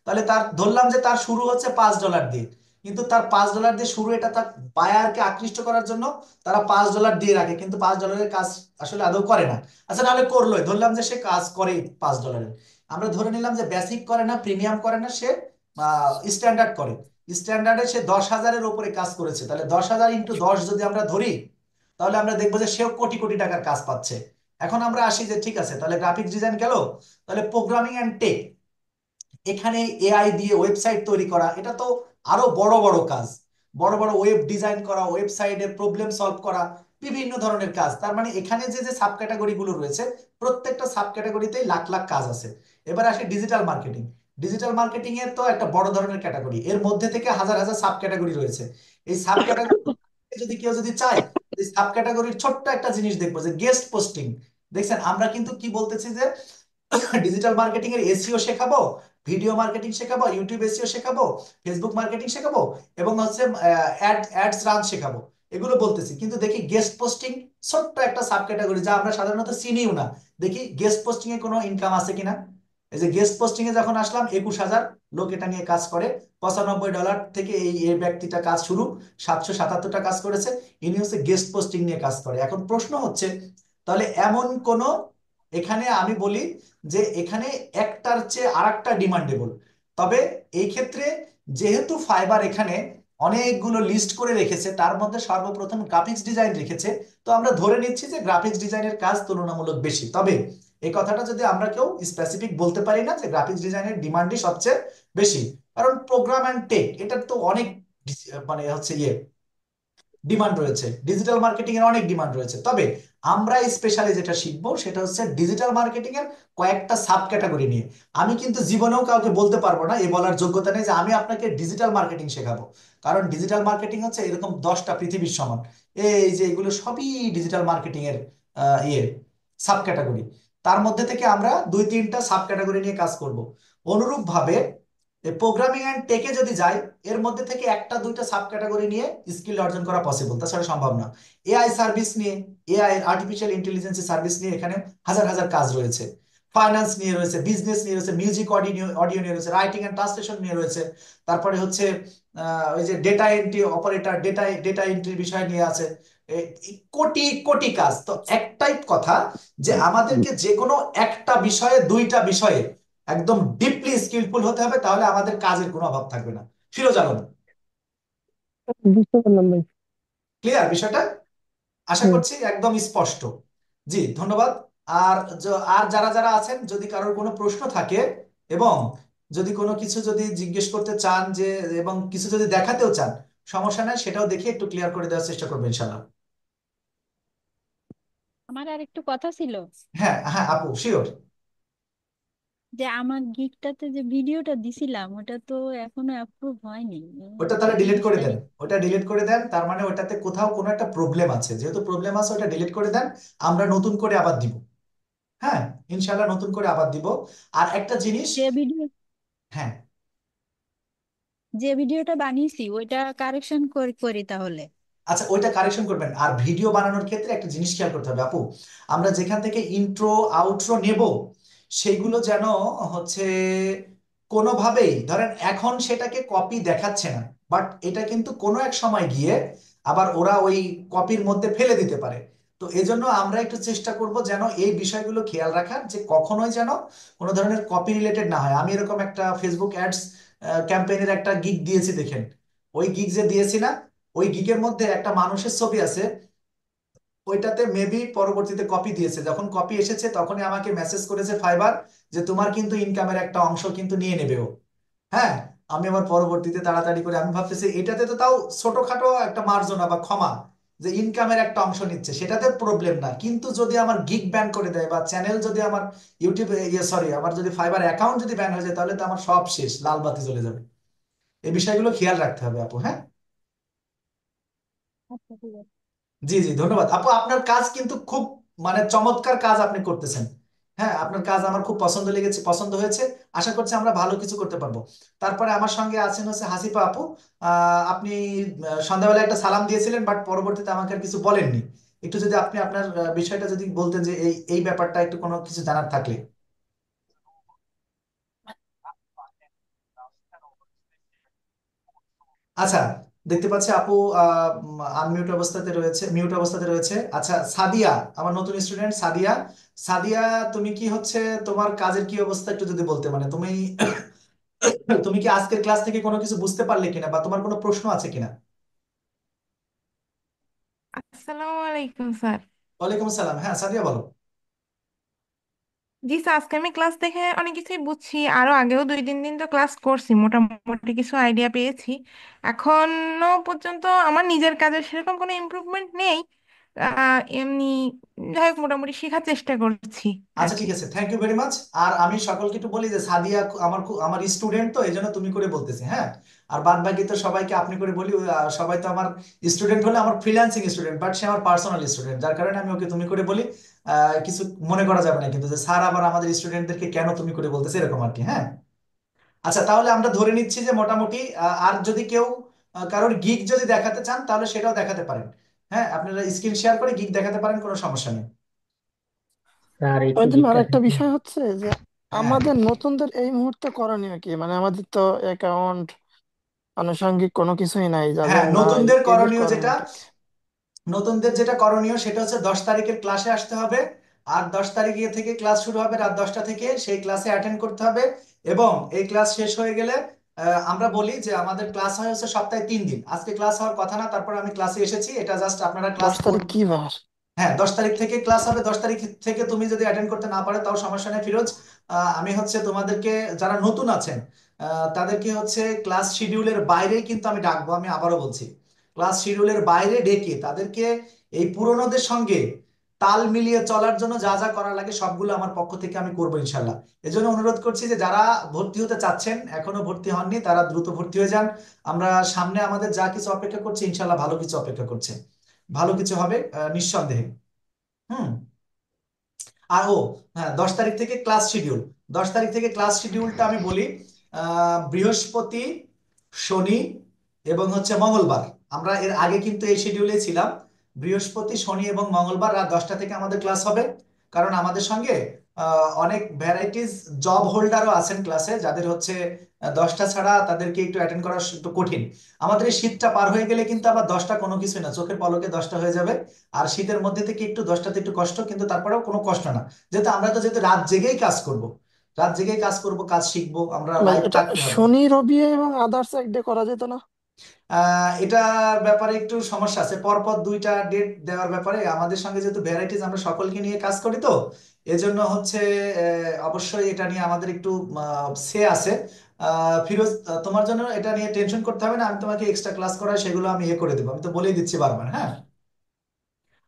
তাহলে তার ধরলাম যে তার শুরু হচ্ছে $5 দিয়ে। কিন্তু তার $5 দিয়ে শুরু, এটা তার বায়ারকে আকৃষ্ট করার জন্য তারা $5 দিয়ে রাখে, কিন্তু $5-এর কাজ আসলে আদৌ করে না। আচ্ছা, নাহলে করলোই, ধরলাম যে সে কাজ করে $5। আমরা ধরে নিলাম যে বেসিক করে না, প্রিমিয়াম করে না, সে স্ট্যান্ডার্ড করে। স্ট্যান্ডার্ডে সে 10,000-এর উপরে কাজ করেছে। তাহলে 10,000 ইন্টু 10 যদি আমরা ধরি, তাহলে আমরা দেখবো যে সেও কোটি কোটি টাকার কাজ পাচ্ছে। এখন আমরা আসি যে ঠিক আছে, তাহলে গ্রাফিক্স ডিজাইন গেল, তাহলে প্রোগ্রামিং অ্যান্ড টেক, এখানে এআই দিয়ে ওয়েবসাইট তৈরি করা, এটা তো আরো বড় বড় কাজ। বড় বড় ওয়েব ডিজাইন করা, ওয়েবসাইটে প্রবলেম সলভ করা, বিভিন্ন ধরনের কাজ। তার মানে এখানে যে যে সাব ক্যাটাগরি গুলো রয়েছে, প্রত্যেকটা সাব ক্যাটাগরিতেই লাখ লাখ কাজ আছে। এবার আসে ডিজিটাল মার্কেটিং। ডিজিটাল মার্কেটিং এর তো একটা বড় ধরনের ক্যাটাগরি, এর মধ্যে থেকে হাজার হাজার সাব ক্যাটাগরি রয়েছে। এই সাব ক্যাটাগরি যদি কেউ যদি চায়, এই সাব ক্যাটাগরির ছোট্ট একটা জিনিস দেখবো যে গেস্ট পোস্টিং। দেখছেন, আমরা কিন্তু কি বলতেছি যে ডিজিটাল মার্কেটিং এর এসইও শেখাবো, ভিডিও মার্কেটিং শেখাবো, ইউটিউব এসইও শেখাবো, ফেসবুক মার্কেটিং শেখাবো, এবং হচ্ছে অ্যাডস রান শেখাবো, এগুলো বলতেছি। কিন্তু দেখি গেস্ট পোস্টিং, ছোট্ট একটা সাব ক্যাটাগরি যা আমরা সাধারণত চিনিও না, দেখি গেস্ট পোস্টিং এ কোনো ইনকাম আছে কিনা। এই যে গেস্ট পোস্টিং এ যখন আসলাম, 21,000 লোক এটা নিয়ে কাজ করে, $95 থেকে এই এই ব্যক্তিটা কাজ শুরু, 777টা কাজ করেছে। ইনি হচ্ছে গেস্ট পোস্টিং নিয়ে কাজ করে। এখন প্রশ্ন হচ্ছে, তাহলে এমন কোন, এখানে আমি বলি যে এখানে একটার চেয়ে আরেকটা ডিমান্ডেবল। তবে এই ক্ষেত্রে যেহেতু ফাইবার এখানে অনেকগুলো লিস্ট করে রেখেছে, তার মধ্যে সর্বপ্রথম গ্রাফিক্স ডিজাইন রেখেছে, তো আমরা ধরে নিচ্ছি যে গ্রাফিক্স ডিজাইনের কাজ তুলনামূলক বেশি। তবে এই কথাটা যদি আমরা কেউ স্পেসিফিক বলতে পারি না যে গ্রাফিক্স ডিজাইনের ডিমান্ডই সবচেয়ে বেশি, কারণ প্রোগ্রাম অ্যান্ড টেক এটার তো অনেক মানে হচ্ছে ডিমান্ড রয়েছে, ডিজিটাল মার্কেটিং এর অনেক ডিমান্ড রয়েছে। তবে আমরা স্পেশালি যেটা শিখবো সেটা হচ্ছে ডিজিটাল মার্কেটিং এর কয়েকটা সাব ক্যাটাগরি নিয়ে। আমি কিন্তু জীবনেও কাউকে বলতে পারবো না, এই বলার যোগ্যতা নেই যে আমি আপনাকে ডিজিটাল মার্কেটিং শেখাবো, কারণ ডিজিটাল মার্কেটিং হচ্ছে এরকম 10টা পৃথিবীর সমান। এই যে এগুলো সবই ডিজিটাল মার্কেটিং এর ইয়ে সাব ক্যাটাগরি, তার মধ্যে থেকে আমরা 2-3টা সাব ক্যাটাগরি নিয়ে কাজ করব। অনুরূপ ভাবে প্রোগ্রামিং অ্যান্ড টেকে যদি যাই, এর মধ্যে থেকে 1-2টা সাব ক্যাটাগরি নিয়ে স্কিল অর্জন করা পসিবল, তাছাড়া সম্ভব না। এআই সার্ভিস নিয়ে, এআই আর্টিফিশিয়াল ইন্টেলিজেন্স সার্ভিস নিয়ে এখানে হাজার হাজার কাজ রয়েছে। ফাইন্যান্স নিয়ে রয়েছে, বিজনেস নিয়ে রয়েছে, মিউজিক অডিও অডিও নিয়ে রয়েছে, রাইটিং অ্যান্ড ট্রান্সলেশন নিয়ে রয়েছে। তারপরে হচ্ছে ওই যে data entry operator, data entry বিষয় নিয়ে আছে। কোটি কোটি কাজ। তো একটাই কথা, যে আমাদেরকে যে কোনো একটা বিষয়ে, 2টা বিষয়ে একদম ডিপলি স্কিলফুল হতে হবে, তাহলে আমাদের কাজের কোনো অভাব থাকবে না। ফিরোজ আলম, বুঝতে পারলাম ভাই। ক্লিয়ার বিষয়টা? আশা হুম। করছি একদম স্পষ্ট। জি, ধন্যবাদ। আর আর যারা যারা আছেন, যদি কারোর কোনো প্রশ্ন থাকে, এবং যদি কোনো কিছু যদি জিজ্ঞেস করতে চান, যে এবং কিছু যদি দেখাতেও চান, সমস্যা নাই, সেটাও দেখে একটু ক্লিয়ার করে দেওয়ার চেষ্টা করবেন ইনশাল্লাহ। আমার আর একটু কথা ছিল, হ্যাঁ হ্যাঁ আপু, শিওর। যে আমার গিগটাতে যে ভিডিওটা দিছিলাম ওটা তো এখনো অ্যাপ্রুভ হয়নি। ওটা তারা ডিলিট 30 করে দেন, তারিখ ওটা ডিলিট করে দেন, তার মানে ওটাতে কোথাও কোনো একটা প্রবলেম আছে। যেহেতু প্রবলেম আছে, ওটা ডিলিট করে দেন, আমরা নতুন করে আবার দিব। হ্যাঁ, ইনশাল্লাহ নতুন করে আবার দিব। আর একটা জিনিস, যে ভিডিও হ্যাঁ, যে ভিডিওটা বানিয়েছি ওইটা কারেকশন করি করি তাহলে। আচ্ছা ওইটা কারেকশন করবেন। আর ভিডিও বানানোর ক্ষেত্রে একটা জিনিস খেয়াল করতে হবে আপু, আমরা যেখান থেকে ইন্ট্রো আউট্রো নেব, সেইগুলো যেন হচ্ছে কোনোভাবেই, ধরেন এখন সেটাকে কপি দেখাচ্ছে না, বাট এটা কিন্তু কোনো এক সময় গিয়ে আবার ওরা ওই কপির মধ্যে ফেলে দিতে পারে। তো এজন্য আমরা একটু চেষ্টা করব যেন এই বিষয়গুলো খেয়াল রাখার, যে কখনোই যেন কোনো ধরনের কপি রিলেটেড না হয়। আমি এরকম একটা ফেসবুক অ্যাডস ক্যাম্পেইনের একটা গিগ দিয়েছি, দেখেন ওই গিগ যে দিয়েছি না, ওই গিগের মধ্যে একটা মানুষের ছবি আছে, ওইটাতে মেবি পরবর্তীতে কপি দিয়েছে। যখন কপি এসেছে তখনই আমাকে মেসেজ করেছে ফাইবার, যে তোমার কিন্তু ইনকামের একটা অংশ কিন্তু নিয়ে নেবে ও। হ্যাঁ, আমি আবার পরবর্তীতে তাড়াতাড়ি করে, আমি ভাবতেছি এটাতে তো তাও ছোটখাটো একটা মার্জনা বা ক্ষমা, যে ইনকামের একটা অংশ নিচ্ছে, সেটাতে প্রবলেম না। কিন্তু যদি আমার গিগ ব্যান করে দেয়, বা চ্যানেল যদি আমার ইউটিউব, সরি, আমার যদি ফাইবার অ্যাকাউন্ট যদি ব্যান হয়ে যায়, তাহলে তো আমার সব শেষ, লাল বাতি জ্বলে যাবে। এই বিষয়গুলো খেয়াল রাখতে হবে আপু। হ্যাঁ, আচ্ছা ঠিক আছে। জি জি, ধন্যবাদ আপু। আপনার কাজ কিন্তু খুব মানে চমৎকার কাজ আপনি করতেছেন। হ্যাঁ, আপনার কাজ আমার খুব পছন্দ লেগেছে, পছন্দ হয়েছে। আশা করছি আমরা ভালো কিছু করতে পারবো। তারপরে আমার সঙ্গে আছেন হচ্ছে হাসিফা আপু। আপনি সন্ধ্যাবেলা একটা সালাম দিয়েছিলেন, বাট পরবর্তীতে আমাকে আর কিছু বলেননি। একটু যদি আপনি আপনার বিষয়টা যদি বলতেন, যে এই এই ব্যাপারটা একটু কোনো কিছু জানার থাকলে। আচ্ছা, দেখতে পাচ্ছি আপু আনমিউট অবস্থাতে রয়েছে, মিউট অবস্থাতে রয়েছে। আচ্ছা সাদিয়া, আমার নতুন স্টুডেন্ট সাদিয়া। সাদিয়া, তুমি কি হচ্ছে, তোমার কাজের কি অবস্থা একটু যদি বলতে, মানে তুমি তুমি কি আজকের ক্লাস থেকে কোনো কিছু বুঝতে পারলে কিনা, বা তোমার কোনো প্রশ্ন আছে কিনা? আসসালামু আলাইকুম স্যার। ওয়ালাইকুম আসসালাম। হ্যাঁ সাদিয়া, বলো। জি স্যার, আজকে আমি ক্লাস দেখে অনেক কিছুই বুঝছি, আরো আগেও 2-3 দিন তো ক্লাস করছি, মোটামুটি কিছু আইডিয়া পেয়েছি। এখনো পর্যন্ত আমার নিজের কাজের সেরকম কোনো ইমপ্রুভমেন্ট নেই। এমনি যাই হোক, মোটামুটি শেখার চেষ্টা করছি আর আচ্ছা কি। ঠিক আছে, থ্যাংক ইউ ভেরি মাচ। আর আমি সকলকে একটু বলি যে সাদিয়া আমার আমার স্টুডেন্ট, তো এই জন্য তুমি করে বলতেছি। হ্যাঁ, আর বাদ বাকি তো সবাইকে আপনি করে বলি। সবাই তো আমার স্টুডেন্ট হলে আমার ফ্রিল্যান্সিং স্টুডেন্ট, বাট সে আমার পার্সোনাল স্টুডেন্ট, যার কারণে আমি ওকে তুমি করে বলি। কিছু মনে করা যাবে না কিন্তু যে স্যার আবার আমাদের স্টুডেন্টদেরকে কেন তুমি করে বলতেছে, এরকম আর কি। হ্যাঁ, আচ্ছা, তাহলে আমরা ধরে নিচ্ছি যে মোটামুটি আর যদি কেউ কারোর গিগ যদি দেখাতে চান তাহলে সেটাও দেখাতে পারেন। হ্যাঁ, আপনারা স্ক্রিন শেয়ার করে গিগ দেখাতে পারেন, কোনো সমস্যা নেই। স্যার একটু ওইদিন আর গিকটা একটা দেখেন। বিষয় হচ্ছে যে হ্যাঁ, আমাদের নতুনদের এই মুহূর্তে করণীয় কি, মানে আমাদের তো অ্যাকাউন্ট আনুষঙ্গিক কোনো কিছুই নাই, হ্যাঁ, যাদের নাই নতুনদের এদের করণীয় যেটা, করণীয়টা কি? নতুনদের যেটা করণীয় সেটা হচ্ছে 10 তারিখের ক্লাসে আসতে হবে। আর 10 তারিখে থেকে ক্লাস শুরু হবে রাত 10টা থেকে, সেই ক্লাসে অ্যাটেন্ড করতে হবে। এবং এই ক্লাস শেষ হয়ে গেলে আমরা বলি যে আমাদের ক্লাস হয় হচ্ছে সপ্তাহে 3 দিন। আজকে ক্লাস হওয়ার কথা না, তারপর আমি ক্লাসে এসেছি, এটা জাস্ট আপনারা ক্লাস 10 তারিখ কি বার? হ্যাঁ, 10 তারিখ থেকে ক্লাস হবে। 10 তারিখ থেকে তুমি যদি অ্যাটেন্ড করতে না পারো তাও সমস্যা নেই ফিরোজ। আমি হচ্ছে তোমাদেরকে, যারা নতুন আছেন তাদেরকে হচ্ছে ক্লাস শিডিউলের বাইরেই কিন্তু আমি ডাকবো। আমি আবারও বলছি, ক্লাস শিডিউলের বাইরে ডেকে তাদেরকে এই পুরোনোদের সঙ্গে তাল মিলিয়ে চলার জন্য যা যা করা লাগে সবগুলো আমার পক্ষ থেকে আমি করবো ইনশাল্লাহ। এজন্য অনুরোধ করছি যে যারা ভর্তি হতে চাচ্ছেন, এখনো ভর্তি হননি, তারা দ্রুত ভর্তি হয়ে যান। আমরা সামনে আমাদের যা কিছু অপেক্ষা করছি ইনশাল্লাহ ভালো কিছু অপেক্ষা করছে, ভালো কিছু হবে নিঃসন্দেহে। হুম। আর হ্যাঁ, 10 তারিখ থেকে ক্লাস শিডিউল, 10 তারিখ থেকে ক্লাস শিডিউলটা আমি বলি। বৃহস্পতি, শনি এবং হচ্ছে মঙ্গলবার। আমরা এর আগে কিন্তু এই শিডিউলে ছিলাম। বৃহস্পতি, শনি এবং মঙ্গলবার রাত 10টা থেকে আমাদের ক্লাস হবে। কারণ আমাদের সঙ্গে অনেক ভ্যারাইটিস জব হোল্ডারও আছেন ক্লাসে, যাদের হচ্ছে 10টা ছাড়া তাদেরকে একটু অ্যাটেন্ড করা একটু কঠিন। আমাদের এই শীতটা পার হয়ে গেলে কিন্তু আবার 10টা কোনো কিছুই না, চোখের পলকে 10টা হয়ে যাবে। আর শীতের মধ্যে থেকে একটু 10টাতে একটু কষ্ট, কিন্তু তারপরেও কোনো কষ্ট না। যেহেতু আমরা তো যেহেতু রাত জেগেই কাজ করব, রাত জেগেই কাজ করব, কাজ শিখবো, আমরা ভাই লাইভ এটা থাকতে হবে। শনি রবি এবং আদার্স এক ডে করা যেত না? এটার ব্যাপারে একটু সমস্যা আছে, পরপর 2টা ডেট দেওয়ার ব্যাপারে। আমাদের সঙ্গে যেহেতু ভ্যারাইটিস, আমরা সকলকে নিয়ে কাজ করি, তো এজন্য হচ্ছে অবশ্যই এটা নিয়ে আমাদের একটু সে আছে। ফিরোজ, তোমার জন্য এটা নিয়ে টেনশন করতে হবে না, আমি তোমাকে এক্সট্রা ক্লাস করাই সেগুলো আমি করে দেবো, আমি তো বলেই দিচ্ছি বারবার। হ্যাঁ,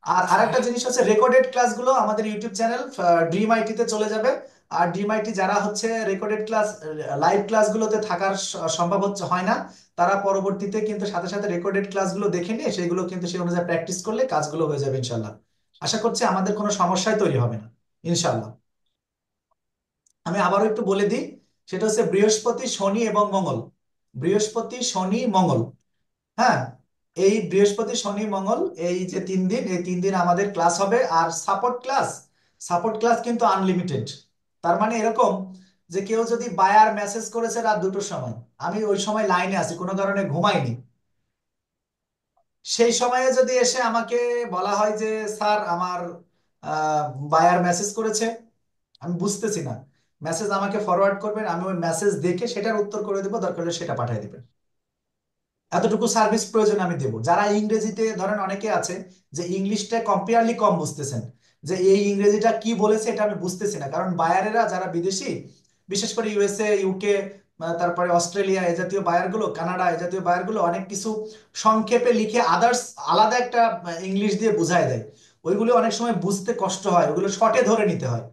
আর আচ্ছা। আরেকটা জিনিস হচ্ছে রেকর্ডেড ক্লাসগুলো আমাদের ইউটিউব চ্যানেল ড্রিম আইটি তে চলে যাবে। আর ড্রিম আইটি যারা হচ্ছে রেকর্ডেড ক্লাস, লাইভ ক্লাসগুলোতে থাকার সম্ভব হচ্ছে হয় না, তারা পরবর্তীতে কিন্তু সাথে সাথে রেকর্ডেড ক্লাসগুলো দেখে নিয়ে সেগুলো কিন্তু সেই অনুযায়ী প্র্যাকটিস করলে কাজগুলো হয়ে যাবে ইনশাল্লাহ। আশা করছি আমাদের কোনো সমস্যাই তৈরি হবে না ইনশাল্লাহ। আমি আবারও একটু বলে দিই, সেটা হচ্ছে বৃহস্পতি, শনি এবং মঙ্গল। বৃহস্পতি, শনি, মঙ্গল। হ্যাঁ, এই বৃহস্পতি, শনি, মঙ্গল, এই যে 3 দিন, এই 3 দিন আমাদের ক্লাস হবে। আর সাপোর্ট ক্লাস, সাপোর্ট ক্লাস কিন্তু আনলিমিটেড। তার মানে এরকম যে কেউ যদি বায়ার মেসেজ করেছে রাত 2টোর সময়, আমি ওই সময় লাইনে আছি, কোনো কারণে ঘুমাইনি, সেই সময়ে যদি এসে আমাকে বলা হয় যে স্যার আমার বায়ার মেসেজ করেছে, আমি বুঝতেছি না, মেসেজ আমাকে ফরওয়ার্ড করবেন, আমি ওই মেসেজ দেখে সেটার উত্তর করে দেবো, দরকার হলে সেটা পাঠিয়ে দিবেন। এতটুকু সার্ভিস প্রয়োজন আমি দেবো। যারা ইংরেজিতে, ধরেন অনেকে আছে যে ইংলিশটা কম্পেয়ারলি কম বুঝতেছেন, যে এই ইংরেজিটা কি বলেছে এটা আমি বুঝতেছি না, কারণ বায়ারেরা যারা বিদেশি, বিশেষ করে ইউএসএ, ইউকে, তারপরে অস্ট্রেলিয়া, এ জাতীয় বায়ারগুলো, কানাডা, এ জাতীয় বায়ারগুলো অনেক কিছু সংক্ষেপে লিখে আদার্স আলাদা একটা ইংলিশ দিয়ে বুঝায় দেয়। ওইগুলো অনেক সময় বুঝতে কষ্ট হয়, ওগুলো শর্টে ধরে নিতে হয়।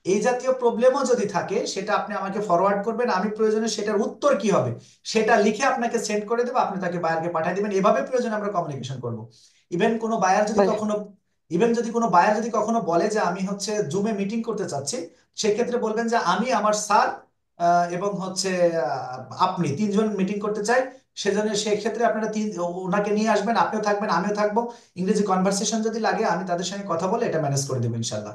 এই জাতীয় প্রবলেমও যদি থাকে সেটা আপনি আমাকে ফরওয়ার্ড করবেন, আমি প্রয়োজনে সেটার উত্তর কি হবে সেটা লিখে আপনাকে সেন্ড করে দেবো, আপনি তাকে বায়ারকে পাঠিয়ে দিবেন। এভাবে প্রয়োজনে আমরা কমিউনিকেশন করব। ইভেন কোনো বায়ার যদি ভাই কখনো ইভেন যদি কোনো বায়ার যদি কখনো বলে যে আমি হচ্ছে জুমে মিটিং করতে চাচ্ছি, সেক্ষেত্রে বলবেন যে আমি আমার স্যার এবং হচ্ছে আপনি 3জন মিটিং করতে চাই। সেজন্য সেক্ষেত্রে আপনারা ওনাকে নিয়ে আসবেন, আপনিও থাকবেন, আমিও থাকবো। ইংরেজি কনভারসেশন যদি লাগে আমি তাদের সঙ্গে কথা বলে এটা ম্যানেজ করে দেবো ইনশাল্লাহ।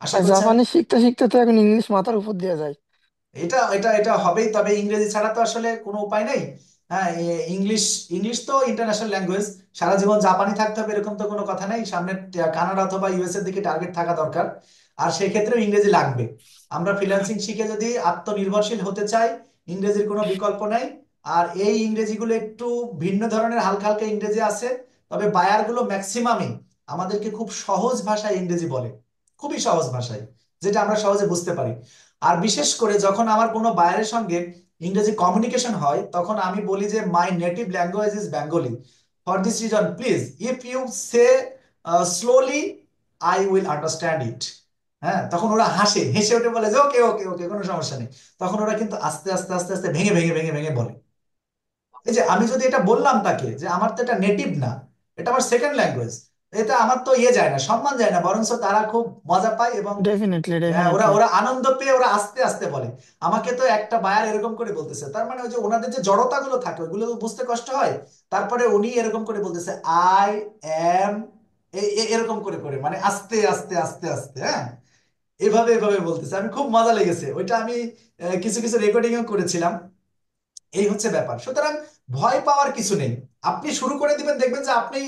আশা ভাই, করছি জাপানি শিখতে শিখতে তো এখন ইংলিশ মাথার উপর দিয়ে যায়। এটা এটা এটা হবেই, তবে ইংরেজি ছাড়া তো আসলে কোনো উপায় নেই। হ্যাঁ, ইংলিশ, ইংলিশ তো ইন্টারন্যাশনাল ল্যাঙ্গুয়েজ, সারা জীবন জাপানি থাকতে হবে এরকম তো কোনো কথা নেই, সামনে কানাডা অথবা ইউএস এর দিকে টার্গেট থাকা দরকার। আর সেই ক্ষেত্রেও ইংরেজি লাগবে। আমরা ফ্রিল্যান্সিং শিখে যদি আত্মনির্ভরশীল হতে চাই, ইংরেজির কোনো বিকল্প নাই। আর এই ইংরেজিগুলো একটু ভিন্ন ধরনের, হালকা হালকা ইংরেজি আছে, তবে বায়ারগুলো ম্যাক্সিমামই আমাদেরকে খুব সহজ ভাষায় ইংরেজি বলে, খুবই সহজ ভাষায়, যেটা আমরা সহজে বুঝতে পারি। আর বিশেষ করে যখন আমার কোনো বায়ারের সঙ্গে ইংরেজি কমিউনিকেশন হয় তখন আমি বলি যে my native language is Bengali, for this reason please if you say slowly I will understand it. হ্যাঁ, তখন ওরা হাসে, হেসে উঠে বলে যে ওকে ওকে ওকে, কোনো সমস্যা নেই। তখন ওরা কিন্তু আস্তে আস্তে আস্তে আস্তে ভেঙে ভেঙে ভেঙে ভেঙে বলে। এই যে আমি যদি এটা বললাম তাকে যে আমার তো এটা নেটিভ না, এটা আমার সেকেন্ড ল্যাঙ্গুয়েজ, এটা আমার তো ইয়ে যায় না, সম্মান যায় না, বরঞ্চ তারা খুব মজা পায় এবং ডেফিনেটলি ওরা ডেফিনেটলি ওরা আনন্দ পেয়ে ওরা আস্তে আস্তে বলে। আমাকে তো একটা বায়ার এরকম করে বলতেছে, তার মানে ওই যে ওনাদের যে জড়তা গুলো থাকে ওইগুলো তো বুঝতে কষ্ট হয়, তারপরে উনি এরকম করে বলতেছে আই এম, এরকম করে করে মানে আস্তে আস্তে আস্তে আস্তে, হ্যাঁ, এভাবে এভাবে বলতেছে, আমি খুব মজা লেগেছে ওইটা, আমি কিছু কিছু রেকর্ডিংও করেছিলাম। এই হচ্ছে ব্যাপার। সুতরাং ভয় পাওয়ার কিছু নেই, আপনি শুরু করে দিবেন, দেখবেন যে আপনি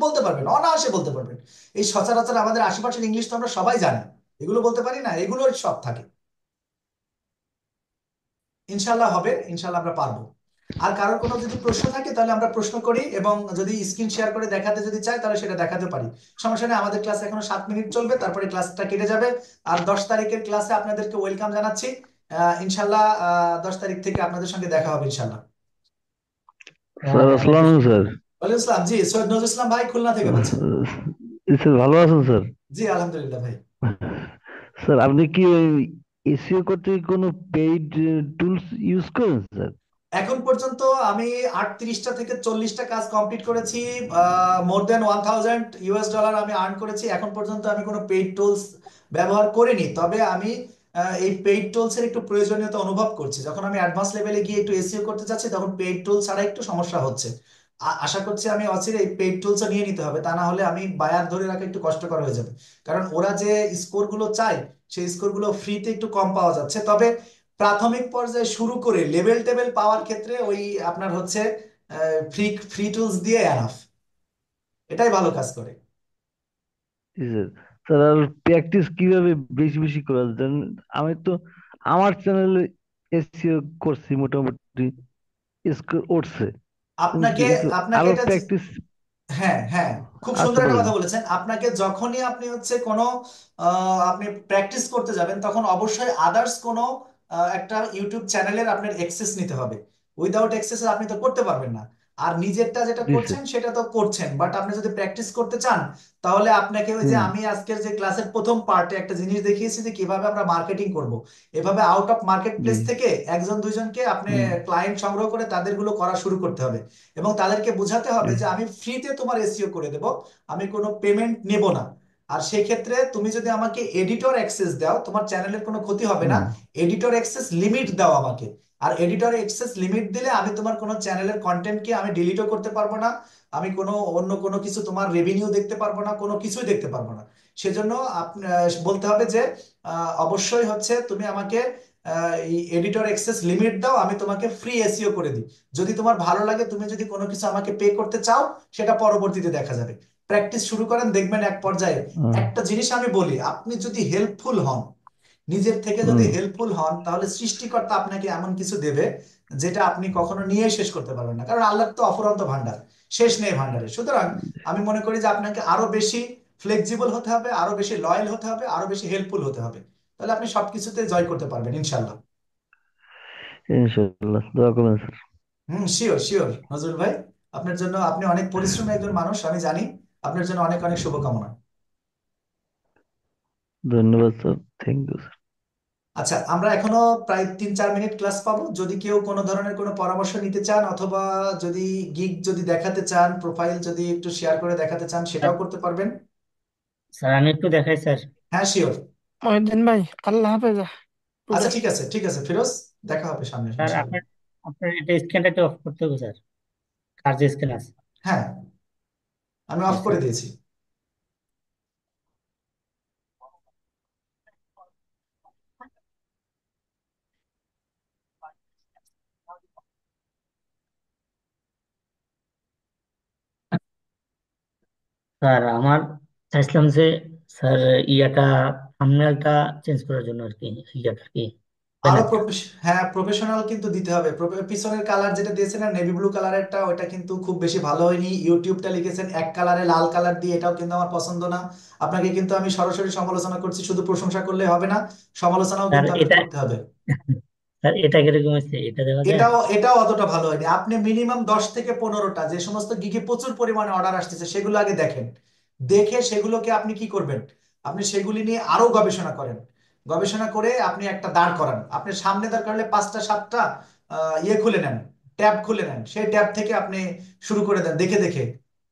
বলতে পারবেন, অনায়াসে বলতে পারবেন। এই সচরাচর আমাদের আশেপাশের ইংলিশ তো আমরা সবাই জানি, এগুলো বলতে পারি না, এগুলোর সব থাকে। ইনশাল্লাহ হবে, ইনশাল্লাহ আমরা পারবো। আর কারোর কোনো যদি প্রশ্ন থাকে তাহলে আমরা প্রশ্ন করি, এবং যদি স্ক্রিন শেয়ার করে দেখাতে যদি চাই তাহলে সেটা দেখাতে পারি, সমস্যা নেই। আমাদের ক্লাস এখনো 7 মিনিট চলবে, তারপরে ক্লাসটা কেটে যাবে। আর 10 তারিখের ক্লাসে আপনাদেরকে ওয়েলকাম জানাচ্ছি। ইনশাল্লাহ 10 তারিখ থেকে আপনাদের সঙ্গে দেখা হবে ইনশাল্লাহ। স্যার স্যার আমি আসসালামু তো আলাইকুম স্যার। ওয়ালাইকুম আসসালাম, জি সৈয়দ নজরুল ইসলাম ভাই, খুলনা থেকে বলছেন। স্যার ভালো আছেন স্যার? জি আলহামদুলিল্লাহ ভাই। স্যার আপনি কি এসইও করতে কোনো পেইড টুলস ইউজ করেন স্যার? এখন পর্যন্ত আমি 38টা থেকে 40টা কাজ কমপ্লিট করেছি, মোর দেন $1000 আমি আর্ন করেছি। এখন পর্যন্ত আমি কোনো পেইড টুলস ব্যবহার করিনি, তবে আমি এই পেইড টুলস এর একটু প্রয়োজনীয়তা অনুভব করছি। যখন আমি অ্যাডভান্স লেভেলে গিয়ে একটু এসইও করতে যাচ্ছি তখন পেইড টুল ছাড়া একটু সমস্যা হচ্ছে। আশা করছি আমি অচিরে এই পেইড টুলস নিয়ে নিতে হবে, তা না হলে আমি বায়ার ধরে রাখা একটু কষ্টকর হয়ে যাবে। কারণ ওরা যে স্কোর গুলো চায় সেই স্কোর গুলো ফ্রিতে একটু কম পাওয়া যাচ্ছে। তবে প্রাথমিক পর্যায়ে শুরু করে লেভেল টেবেল পাওয়ার ক্ষেত্রে ওই আপনার হচ্ছে ফ্রি ফ্রি টুলস দিয়ে এনাফ, এটাই ভালো কাজ করে। জি স্যার। স্যার আর প্র্যাকটিস কিভাবে বেশি বেশি করা যায়? আমি তো আমার চ্যানেলে এসইও করছি, মোটামুটি স্কোর উঠছে, কিন্তু আপনাকে একটু আপনাকে আরো এটা, প্র্যাকটিস। হ্যাঁ হ্যাঁ, খুব আচ্ছা সুন্দর একটা বলেন। কথা বলেছেন। আপনাকে যখনই আপনি হচ্ছে কোনো আপনি প্র্যাকটিস করতে যাবেন তখন অবশ্যই আদার্স কোনো একটা ইউটিউব চ্যানেলের আপনার অ্যাক্সেস নিতে হবে। উইদাউট অ্যাক্সেস আপনি তো করতে পারবেন না। আর নিজেরটা যেটা জি স্যার। করছেন সেটা তো করছেন, বাট আপনি যদি প্র্যাকটিস করতে চান তাহলে আপনাকে ওই যে হুম আমি আজকের যে ক্লাসের প্রথম পার্টে একটা জিনিস দেখিয়েছি যে কিভাবে আমরা মার্কেটিং করব, এভাবে out of market G. Place থেকে একজন দুইজনকে আপনি হুম ক্লায়েন্ট সংগ্রহ করে তাদেরগুলো করা শুরু করতে হবে, এবং তাদেরকে বোঝাতে হবে জি। যে আমি ফ্রিতে তোমার এসইও করে দেব, আমি কোনো পেমেন্ট নেব না। আর সেই ক্ষেত্রে তুমি যদি আমাকে এডিটর অ্যাক্সেস দাও তোমার চ্যানেলের কোনো ক্ষতি হবে না। হুম এডিটর অ্যাক্সেস লিমিট দাও আমাকে, আর এডিটর অ্যাক্সেস লিমিট দিলে আমি তোমার কোনো চ্যানেলের কন্টেন্টকে আমি ডিলিটও করতে পারবো না, আমি কোনো অন্য কোনো কিছু তোমার রেভিনিউ দেখতে পারবো না, কোনো কিছুই দেখতে পারবো না। সেজন্য বলতে হবে যে অবশ্যই হচ্ছে তুমি আমাকে এই এডিটর অ্যাক্সেস লিমিট দাও, আমি তোমাকে ফ্রি এসইও করে দিই। যদি তোমার ভালো লাগে, তুমি যদি কোনো কিছু আমাকে পে করতে চাও সেটা পরবর্তীতে দেখা যাবে। প্র্যাকটিস শুরু করেন, দেখবেন এক পর্যায়ে। হুম একটা জিনিস আমি বলি, আপনি যদি হেল্পফুল হন, নিজের থেকে যদি হুম। হেল্পফুল হন, তাহলে সৃষ্টিকর্তা আপনাকে এমন কিছু দেবে যেটা আপনি কখনো নিয়ে শেষ করতে পারবেন না, কারণ আল্লাহ তো অফুরন্ত ভান্ডার, শেষ নেই ভান্ডারে। সুতরাং আমি মনে করি যে আপনাকে আরো বেশি ফ্লেক্সিবল হতে হবে, আরো বেশি লয়াল হতে হবে, আরো বেশি হেল্পফুল হতে হবে, তাহলে আপনি সবকিছুতে জয় করতে পারবেন ইনশাল্লাহ। ইনশাআল্লাহ দোয়া করবেন স্যার। শিওর শিওর নজরুল ভাই, আপনার জন্য, আপনি অনেক পরিশ্রমী একজন মানুষ আমি জানি, আপনার জন্য অনেক অনেক শুভকামনা। ধন্যবাদ স্যার, থ্যাংক ইউ স্যার। আচ্ছা, আমরা এখনো প্রায় 3-4 মিনিট ক্লাস পাবো, যদি কেউ কোনো ধরনের কোনো পরামর্শ নিতে চান অথবা যদি গিগ যদি দেখাতে চান, প্রোফাইল যদি একটু শেয়ার করে দেখাতে চান স্যার, সেটাও করতে পারবেন। স্যার আমি একটু দেখাই স্যার। হ্যাঁ শিওর। মহিউদ্দিন ভাই, আল্লাহ হাফেজ। আচ্ছা ওকে। ঠিক আছে, ঠিক আছে ফিরোজ, দেখা হবে সামনে স্যার ইনশাল্লাহ। আপনার আপনার এটা স্ক্যানটা একটু অফ করতে হবে স্যার, কার যে স্ক্যান আছে। হ্যাঁ, আমি জি অফ করে স্যার। দিয়েছি। স্যার আমার চাইছিলাম যে স্যার ইয়াটা থাম্বনেলটা চেঞ্জ করার জন্য আর কি, ইয়াটা আর কি, আরো ব্যানারটা। হ্যাঁ প্রফেশনাল কিন্তু দিতে হবে। পিছনের কালার যেটা দিয়েছেন না নেভি ব্লু কালারেরটা, ওটা কিন্তু খুব বেশি ভালো হয়নি। ইউটিউবটা লিখেছেন এক কালারে লাল কালার দিয়ে, এটাও কিন্তু আমার পছন্দ না। আপনাকে কিন্তু আমি সরাসরি সমালোচনা করছি, শুধু প্রশংসা করলে হবে না, সমালোচনাও স্যার কিন্তু আপনাকে এটা, করতে হবে। স্যার এটা কিরকম হয়েছে, এটা দেখা যায়? এটাও অতটা ভালো হয়নি। আপনি মিনিমাম 10 থেকে 15টা যে সমস্ত গিগে প্রচুর পরিমাণে অর্ডার আসতেছে সেগুলো আগে দেখেন, দেখে সেগুলোকে আপনি কি করবেন, আপনি সেগুলি নিয়ে আরো গবেষণা করেন, গবেষণা করে আপনি একটা দাঁড় করান, আপনি সামনে দাঁড় করালে 5টা 7টা ইয়ে খুলে নেন, ট্যাব খুলে নেন, সেই ট্যাব থেকে আপনি শুরু করে দেন দেখে দেখে,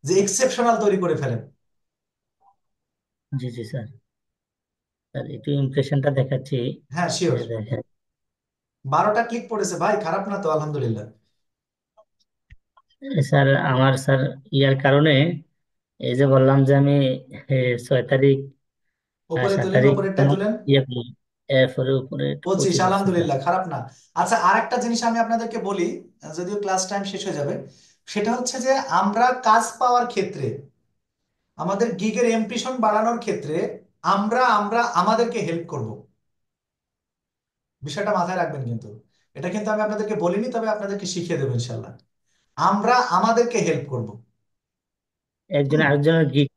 যে এক্সেপশনাল তৈরি করে ফেলেন। জি জি স্যার। স্যার একটু ইমপ্রেশনটা দেখাচ্ছি। হ্যাঁ শিওর। দেখেন 12টা ক্লিক পড়েছে ভাই, খারাপ না তো, আলহামদুলিল্লাহ। স্যার, আমার স্যার ইয়ার কারণে, এই যে বললাম যে আমি 6 তারিখ আর উপরে 7 তুলেন, তারিখ উপরেরটা কোনো তুলেন। ইয়ে করি, এরপরে উপরে 25, 25 আছে স্যার। আলহামদুলিল্লাহ, খারাপ না। আচ্ছা, আর একটা জিনিস আমি আপনাদেরকে বলি, যদিও ক্লাস টাইম শেষ হয়ে যাবে, সেটা হচ্ছে যে আমরা কাজ পাওয়ার ক্ষেত্রে, আমাদের গিগের এমপ্রেশন বাড়ানোর ক্ষেত্রে আমরা আমরা আমাদেরকে হেল্প করব। বিষয়টা মাথায় রাখবেন কিন্তু, এটা কিন্তু আমি আপনাদেরকে বলিনি, তবে আপনাদেরকে শিখিয়ে দেবো ইনশাল্লাহ। আমরা আমাদেরকে হেল্প করব। একজন আরেকজনের গিগ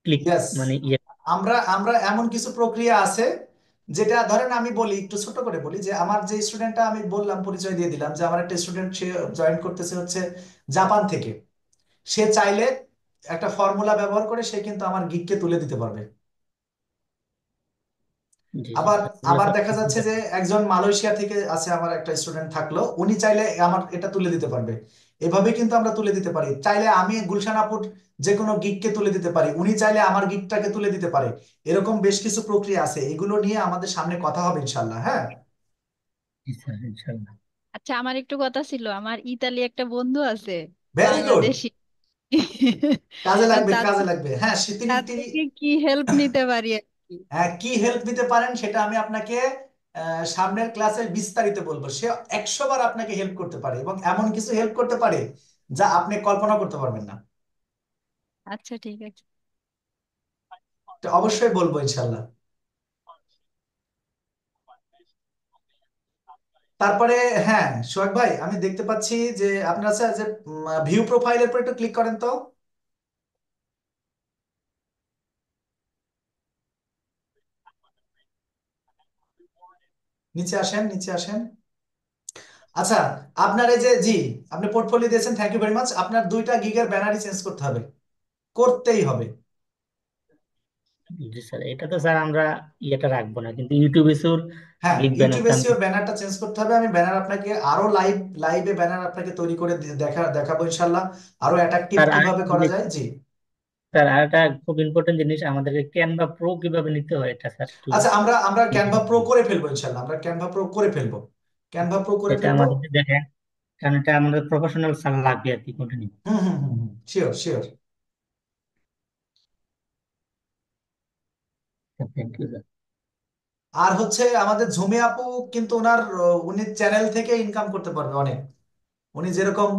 ক্লিক ইয়েস। মানে ইয়ে। আমরা আমরা এমন কিছু প্রক্রিয়া আছে, যেটা ধরেন আমি বলি, একটু ছোট করে বলি, যে আমার যে স্টুডেন্টটা আমি বললাম, পরিচয় দিয়ে দিলাম যে আমার একটা স্টুডেন্ট, সে জয়েন করতেছে হচ্ছে জাপান থেকে। সে চাইলে একটা ফর্মুলা ব্যবহার করে সে কিন্তু আমার গিগকে তুলে দিতে পারবে। জি জি আবার স্যার, এগুলো আবার সব দেখা কিছু যাচ্ছে যে একজন মালয়েশিয়া থেকে আছে, আমার একটা স্টুডেন্ট থাকলো, উনি চাইলে আমার এটা তুলে দিতে পারবে। এভাবে কিন্তু আমরা তুলে দিতে পারি। চাইলে আমি গুলশান আপুর যে কোনো গিগকে তুলে দিতে পারি, উনি চাইলে আমার গিগটাকে তুলে দিতে পারে। এরকম বেশ কিছু প্রক্রিয়া আছে, এগুলো নিয়ে আমাদের সামনে কথা হবে ইনশাল্লাহ। হ্যাঁ, জি স্যার ইনশাল্লাহ। আচ্ছা, আমার একটু কথা ছিল। আমার ইতালি একটা বন্ধু আছে, ভেরি গুড। বাংলাদেশি। কাজে লাগবে, তার কাজে লাগবে। হ্যাঁ, তিনি তার তিনি থেকে কি হেল্প নিতে পারি আর কি? কি হেল্প নিতে পারেন সেটা আমি আপনাকে সামনের ক্লাসে বিস্তারিত বলবো। সে 100 বার আপনাকে হেল্প করতে পারে, এবং এমন কিছু হেল্প করতে পারে যা আপনি কল্পনা করতে পারবেন না। আচ্ছা, ঠিক আছে। তো অবশ্যই বলবো ইনশাল্লাহ। তারপরে হ্যাঁ, সোহাগ ভাই, আমি দেখতে পাচ্ছি যে আপনার আছে যে ভিউ প্রোফাইলের উপর একটু ক্লিক করেন তো। নিচে আসেন, নিচে আসেন। আচ্ছা, আপনার এই যে জি, আপনি পোর্টফোলিও দিয়েছেন, থ্যাংক ইউ ভেরি মাচ। আপনার 2টা গিগের ব্যানারই চেঞ্জ করতে হবে, করতেই হবে। জি স্যার, এটা তো স্যার আমরা ইয়েটা রাখবো না, কিন্তু ইউটিউবে সুর হ্যাঁ, গিগ ইউটিউব ব্যানারটা আমি। এসইও ব্যানারটা চেঞ্জ করতে হবে। আমি ব্যানার আপনাকে আরো লাইভে ব্যানার আপনাকে তৈরি করে দেখাবো ইনশাল্লাহ, আরো অ্যাট্রাকটিভ স্যার কিভাবে আরেকটা করা জিনিস, যায়। জি। স্যার আরেকটা খুব ইম্পর্টেন্ট জিনিস, আমাদেরকে ক্যানভা প্রো কিভাবে নিতে হয় এটা স্যার একটু আচ্ছা, আমরা আমরা ক্যানভা প্রো দেখেন। করে ফেলবো ইনশাল্লাহ, আমরা ক্যানভা প্রো করে ফেলবো, ক্যানভা প্রো করে এটা ফেলবো। আমাদেরকে দেখেন, কারণ এটা আমাদের প্রফেশনাল স্যার লাগবে আর কি কন্টিনিউ। হুম হুম হুম, sure sure. Thank you sir. আর হচ্ছে আমাদের ঝুমে আপু, কিন্তু উনি চ্যানেল থেকে ইনকাম করতে পারবে অনেক। উনি যেরকম